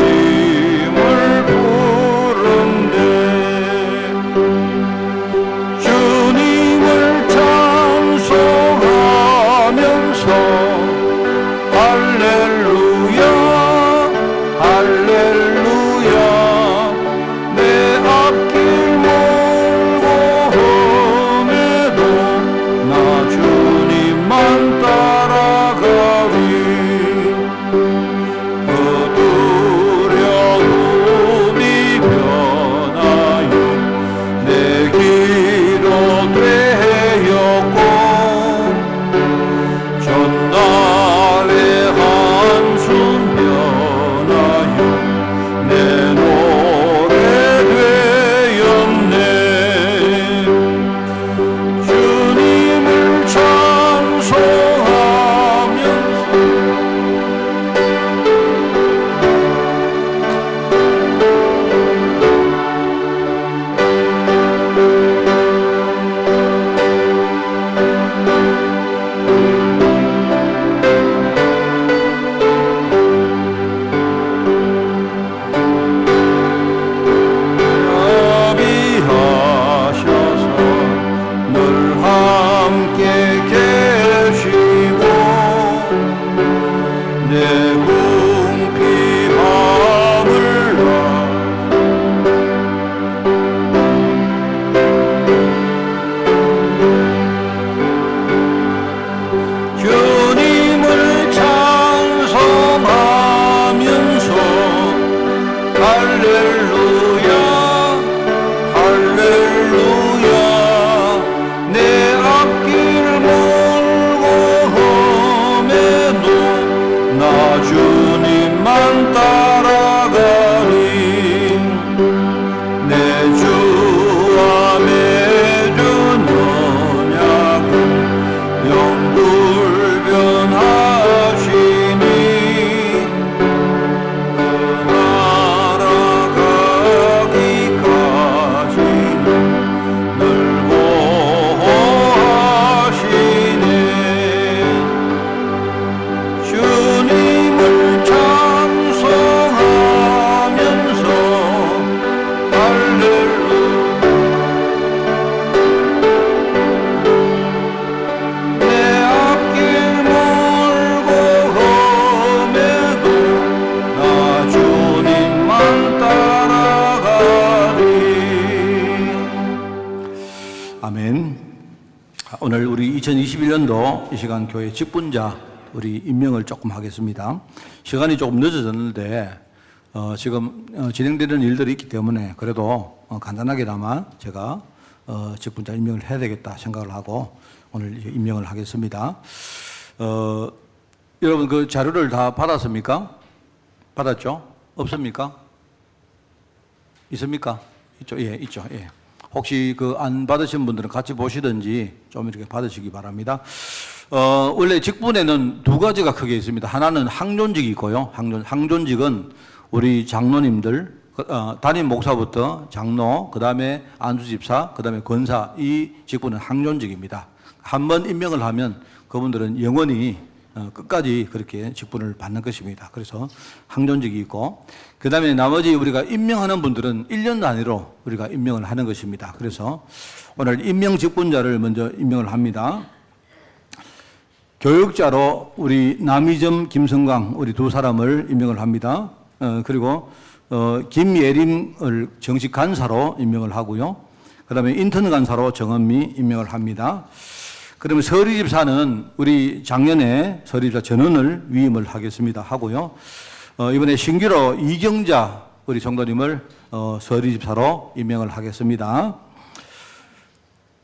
2021년도 이 시간 교회 직분자 우리 임명을 조금 하겠습니다. 시간이 조금 늦어졌는데 지금 진행되는 일들이 있기 때문에 그래도 간단하게나마 제가 직분자 임명을 해야 되겠다 생각을 하고 오늘 임명을 하겠습니다. 여러분 그 자료를 다 받았습니까? 받았죠? 없습니까? 있습니까? 있죠? 예, 있죠. 예. 혹시 그 안 받으신 분들은 같이 보시든지 좀 이렇게 받으시기 바랍니다. 원래 직분에는 두 가지가 크게 있습니다. 하나는 항존직이 있고요. 항존직은 우리 장로님들, 담임 목사부터 장로, 그 다음에 안수집사, 그 다음에 권사, 이 직분은 항존직입니다. 한번 임명을 하면 그분들은 영원히 끝까지 그렇게 직분을 받는 것입니다. 그래서 항존직이 있고, 그 다음에 나머지 우리가 임명하는 분들은 1년 단위로 우리가 임명을 하는 것입니다. 그래서 오늘 임명 직분자를 먼저 임명을 합니다. 교육자로 우리 남이점, 김성광 우리 두 사람을 임명을 합니다. 그리고 김예림을 정식 간사로 임명을 하고요. 그 다음에 인턴 간사로 정은미 임명을 합니다. 그러면 서리집사는 우리 작년에 서리집사 전원을 위임을 하겠습니다. 하고요. 이번에 신규로 이경자 우리 성도님을 서리집사로 임명을 하겠습니다.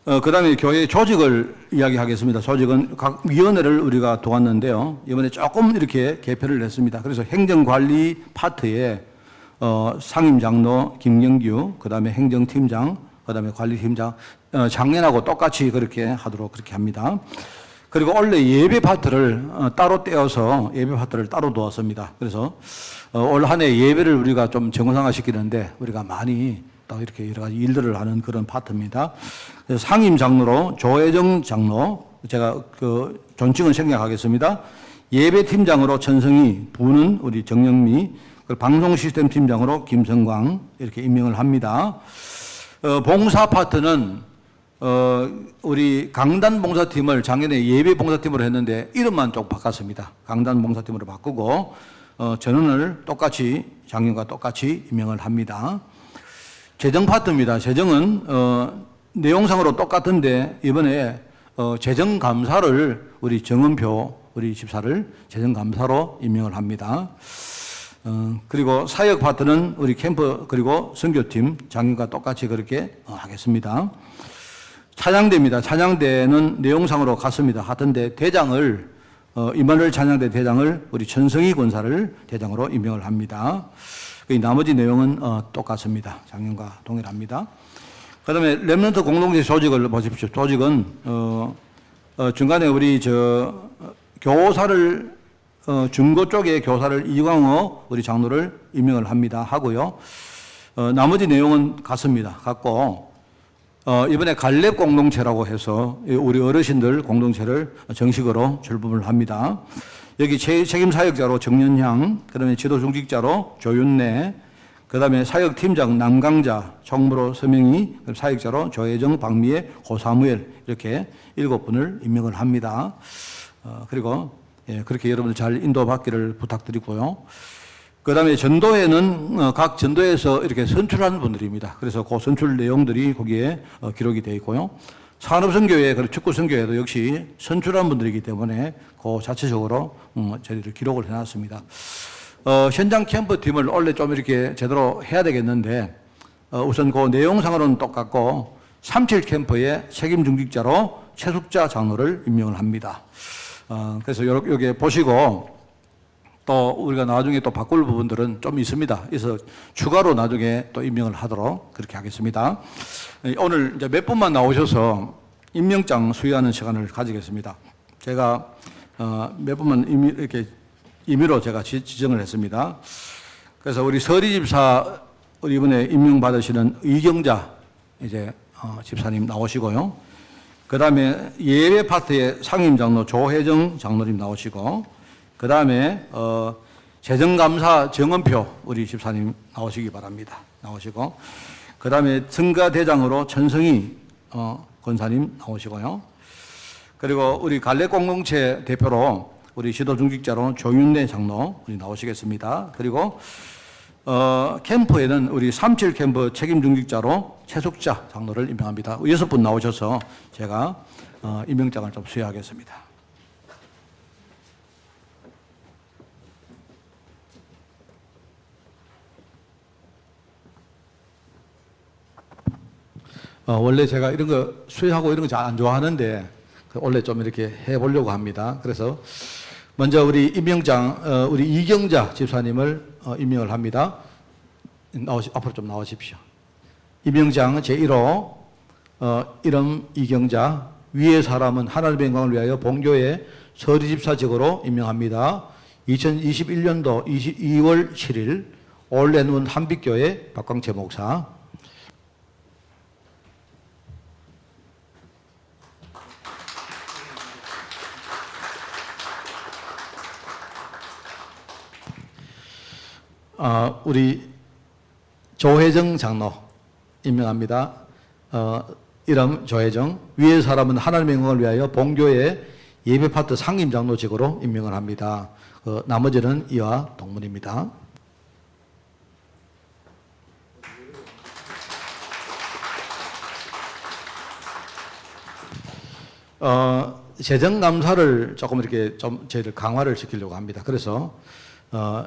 그 다음에 교회 조직을 이야기하겠습니다. 조직은 각 위원회를 우리가 도왔는데요. 이번에 조금 이렇게 개편을 했습니다. 그래서 행정관리 파트에 상임장로 김경규, 그 다음에 행정팀장, 그 다음에 관리팀장, 작년하고 똑같이 그렇게 하도록 그렇게 합니다. 그리고 원래 예배 파트를 따로 떼어서 예배 파트를 따로 두었습니다. 그래서 올 한 해 예배를 우리가 좀 정상화 시키는데 우리가 많이 또 이렇게 여러 가지 일들을 하는 그런 파트입니다. 그래서 상임 장로로 조혜정 장로, 제가 그 존칭은 생략하겠습니다. 예배 팀장으로 천성희, 부는 우리 정영미, 방송 시스템 팀장으로 김성광 이렇게 임명을 합니다. 봉사 파트는 우리 강단 봉사팀을 작년에 예배 봉사팀으로 했는데 이름만 좀 바꿨습니다. 강단 봉사팀으로 바꾸고 전원을 똑같이 작년과 똑같이 임명을 합니다. 재정 파트입니다. 재정은 내용상으로 똑같은데 이번에 재정감사를 우리 정은표 우리 집사를 재정감사로 임명을 합니다. 그리고 사역 파트는 우리 캠프 그리고 선교팀 장인과 똑같이 그렇게 하겠습니다. 찬양대입니다. 찬양대는 내용상으로 같습니다. 하던데 대장을 이만월 찬양대 대장을 우리 천성희 권사를 대장으로 임명을 합니다. 나머지 내용은 똑같습니다. 작년과 동일합니다. 그 다음에 렘넌트 공동체 조직을 보십시오. 조직은 중간에 우리 교사를 중고 쪽에 교사를 이광호 우리 장로를 임명을 합니다. 하고요. 나머지 내용은 같습니다. 같고 이번에 갈렙 공동체라고 해서 우리 어르신들 공동체를 정식으로 출범을 합니다. 여기 책임 사역자로 정연향, 그 다음에 지도 중직자로 조윤래, 그 다음에 사역팀장 남강자, 총무로 서명희, 사역자로 조혜정, 박미애, 고사무엘 이렇게 7분을 임명을 합니다. 그리고 그렇게 여러분들 잘 인도받기를 부탁드리고요. 그 다음에 전도회는 각 전도회에서 이렇게 선출하는 분들입니다. 그래서 그 선출 내용들이 거기에 기록이 되어 있고요. 산업선교회, 그리고 축구선교회도 역시 선출한 분들이기 때문에 그 자체적으로 저희들이 기록을 해놨습니다. 현장 캠프팀을 원래 좀 이렇게 제대로 해야 되겠는데 우선 그 내용상으로는 똑같고 37 캠프의 책임 중직자로 최숙자 장로를 임명을 합니다. 그래서 여기 보시고 또 우리가 나중에 또 바꿀 부분들은 좀 있습니다. 그래서 추가로 나중에 또 임명을 하도록 그렇게 하겠습니다. 오늘 이제 몇 분만 나오셔서 임명장 수여하는 시간을 가지겠습니다. 제가 몇 분만 이렇게 임의로 제가 지정을 했습니다. 그래서 우리 서리집사 우리 이번에 임명받으시는 이경자 이제 집사님 나오시고요. 그 다음에 예배 파트의 상임장로 조혜정 장로님 나오시고, 그 다음에 재정감사 정은표 우리 집사님 나오시기 바랍니다. 나오시고, 그 다음에 성가대장으로 천성희 권사님 나오시고요. 그리고 우리 갈래공동체 대표로 우리 지도중직자로 조윤래 장로 우리 나오시겠습니다. 그리고 캠프에는 우리 37 캠프 책임중직자로 최숙자 장로를 임명합니다. 6분 나오셔서 제가 임명장을 좀 수여하겠습니다. 원래 제가 이런 거 수여하고 이런 거 잘 안 좋아하는데 원래 좀 이렇게 해보려고 합니다. 그래서 먼저 우리 임명장, 우리 이경자 집사님을 임명을 합니다. 앞으로 좀 나오십시오. 임명장 제1호, 이름 이경자, 위의 사람은 하나님의 영광을 위하여 본교회 서리집사직으로 임명합니다. 2021년도 2월 7일 올랜문 한빛교회 박광채 목사. 우리 조혜정 장로 임명합니다. 이름 조혜정, 위의 사람은 하나님의 영광을 위하여 본교회 예배파트 상임장로직으로 임명을 합니다. 나머지는 이와 동문입니다. 재정감사를 조금 이렇게 좀 저희들 강화를 시키려고 합니다. 그래서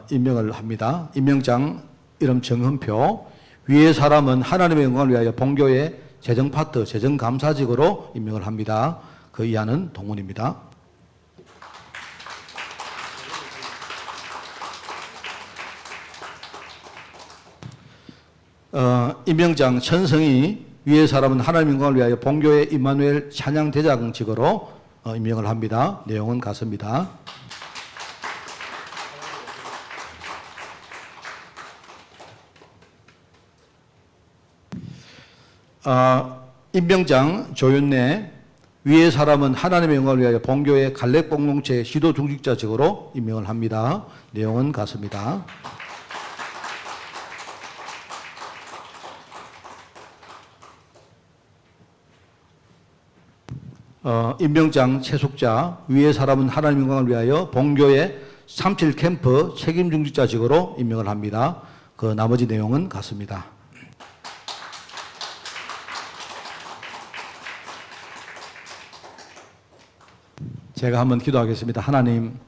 임명을 합니다. 임명장 이름 정흠표, 위의 사람은 하나님의 영광을 위하여 본교회 재정파트 재정감사직으로 임명을 합니다. 그 이하는 동문입니다. 임명장 천성이, 위의 사람은 하나님의 영광을 위하여 본교회 임마누엘 찬양대장직으로 임명을 합니다. 내용은 같습니다. 임명장 조윤래, 위의 사람은 하나님의 영광을 위하여 본교회 갈렙 공동체 시도 중직자직으로 임명을 합니다. 내용은 같습니다. 임명장 최숙자, 위의 사람은 하나님의 영광을 위하여 본교회 37 캠프 책임 중직자직으로 임명을 합니다. 그 나머지 내용은 같습니다. 제가 한번 기도하겠습니다. 하나님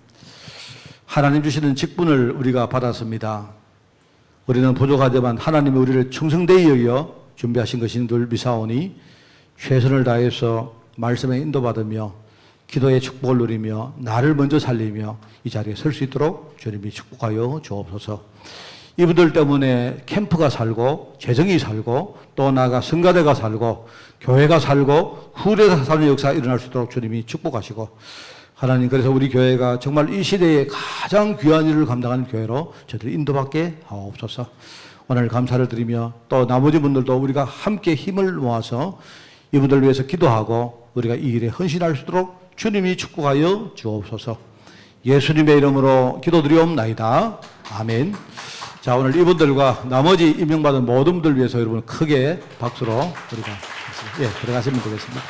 주시는 직분을 우리가 받았습니다. 우리는 부족하지만 하나님이 우리를 충성되이 여겨 준비하신 것인 줄 믿사오니 최선을 다해서 말씀에 인도받으며 기도의 축복을 누리며 나를 먼저 살리며 이 자리에 설 수 있도록 주님이 축복하여 주옵소서. 이분들 때문에 캠프가 살고 재정이 살고 또 나아가 성가대가 살고 교회가 살고 후대가 사는 역사가 일어날 수 있도록 주님이 축복하시고, 하나님 그래서 우리 교회가 정말 이 시대에 가장 귀한 일을 감당하는 교회로 저희들 인도받게 하옵소서. 오늘 감사를 드리며 또 나머지 분들도 우리가 함께 힘을 모아서 이분들 위해서 기도하고 우리가 이 일에 헌신할 수 있도록 주님이 축복하여 주옵소서. 예수님의 이름으로 기도드리옵나이다. 아멘. 자, 오늘 이분들과 나머지 임명받은 모든 분들 위해서 여러분 크게 박수로 우리가 들어가시면 되겠습니다.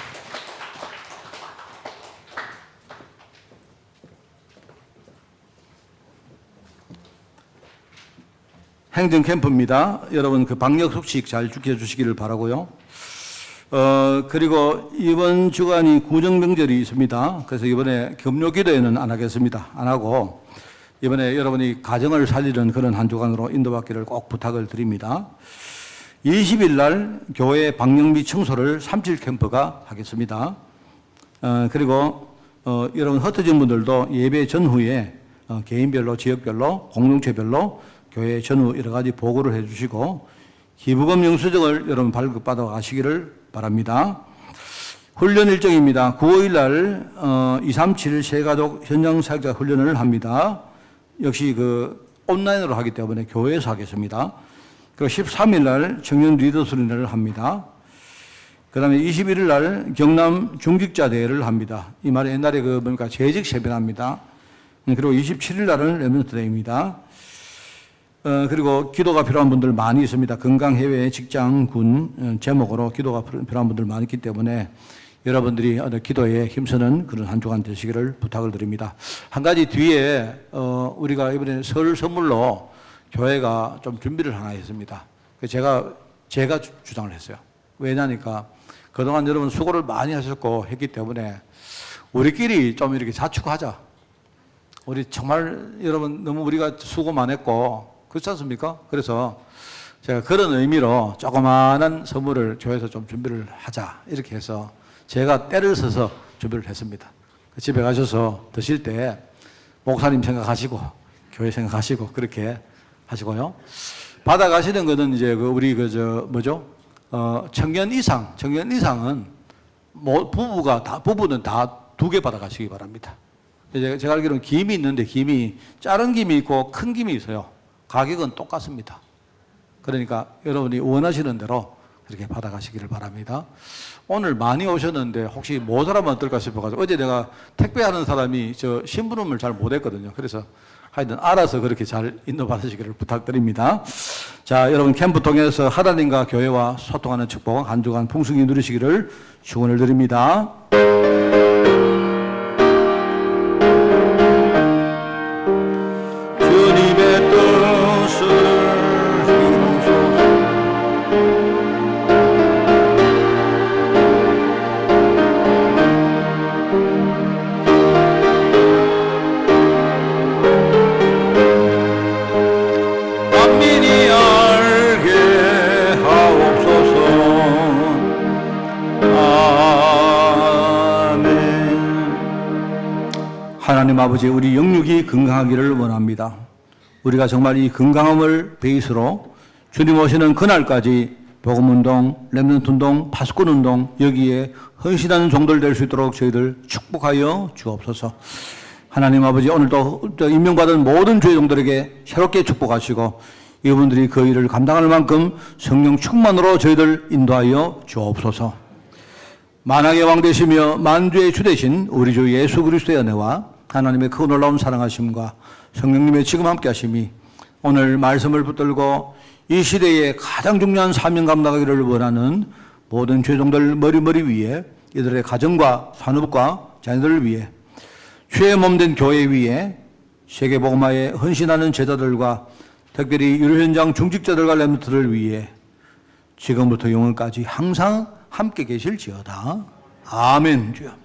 행정 캠프입니다. 여러분 그 방역 수칙 잘 지켜주시기를 바라고요. 그리고 이번 주간이 구정명절이 있습니다. 그래서 이번에 금요 기도회는 안 하겠습니다. 안 하고 이번에 여러분이 가정을 살리는 그런 한 주간으로 인도받기를 꼭 부탁을 드립니다. 20일 날 교회 방역 및 청소를 37 캠프가 하겠습니다. 그리고 여러분 흩어진 분들도 예배 전후에 개인별로 지역별로 공동체별로 교회 전후 여러 가지 보고를 해주시고 기부금 영수증을 여러분 발급받아 가시기를 바랍니다. 훈련 일정입니다. 9월 5일 날 237 세가족 현장 사역자 훈련을 합니다. 역시 그 온라인으로 하기 때문에 교회에서 하겠습니다. 그리고 13일 날 청년 리더 수련회를 합니다. 그 다음에 21일 날 경남 중직자 대회를 합니다. 이 말이 옛날에 그 뭡니까 재직 세배합니다. 그리고 27일 날은 레몬트 데이입니다. 그리고 기도가 필요한 분들 많이 있습니다. 건강, 해외, 직장, 군 제목으로 기도가 필요한 분들 많이 있기 때문에 여러분들이 기도에 힘쓰는 그런 한 주간 되시기를 부탁을 드립니다. 한 가지 뒤에 우리가 이번에 설 선물로 교회가 좀 준비를 하나 했습니다. 제가 주장을 했어요. 왜냐니까 그동안 여러분 수고를 많이 하셨고 했기 때문에 우리끼리 좀 이렇게 자축하자. 우리 정말 여러분 너무 우리가 수고만 했고 그렇지 않습니까? 그래서 제가 그런 의미로 조그마한 선물을 교회에서 좀 준비를 하자 이렇게 해서 제가 때를 써서 준비를 했습니다. 집에 가셔서 드실 때 목사님 생각하시고 교회 생각하시고 그렇게 하시고요. 받아가시는 거는 이제 우리 청년 이상은 부부는 다 2개 받아가시기 바랍니다. 이제 제가 알기로는 김이 있는데 작은 김이 있고 큰 김이 있어요. 가격은 똑같습니다. 그러니까 여러분이 원하시는 대로 그렇게 받아가시기를 바랍니다. 오늘 많이 오셨는데 혹시 못 사람은 어떨까 싶어가지고 어제 내가 택배하는 사람이 저 신부름을 잘 못했거든요. 그래서 하여튼 알아서 그렇게 잘 인도받으시기를 부탁드립니다. 자, 여러분 캠프 통해서 하나님과 교회와 소통하는 축복 한 주간 풍성히 누리시기를 축원을 드립니다. 주님의 뜻을 이루소서. 만민이 알게 하옵소서. 아멘. 하나님 아버지, 우리 영육이 건강하기를 원합니다. 우리가 정말 이 건강함을 베이스로 주님 오시는 그날까지 복음운동, 렘넌트운동, 파수꾼운동 여기에 헌신하는 종들 될 수 있도록 저희들 축복하여 주옵소서. 하나님 아버지, 오늘도 임명받은 모든 주의 종들에게 새롭게 축복하시고 이분들이 그 일을 감당할 만큼 성령 충만으로 저희들 인도하여 주옵소서. 만왕의 왕 되시며 만주의 주 되신 우리 주 예수 그리스도의 은혜와 하나님의 그 놀라운 사랑하심과 성령님의 지금 함께 하심이 오늘 말씀을 붙들고 이 시대에 가장 중요한 사명 감당하기를 원하는 모든 죄종들 머리 위에 이들의 가정과 산업과 자녀들을 위해 주의 몸된 교회 위에 세계복음화에 헌신하는 제자들과 특별히 유료 현장 중직자들과 렘넌트를 위해 지금부터 영원까지 항상 함께 계실지어다. 아멘. 주여.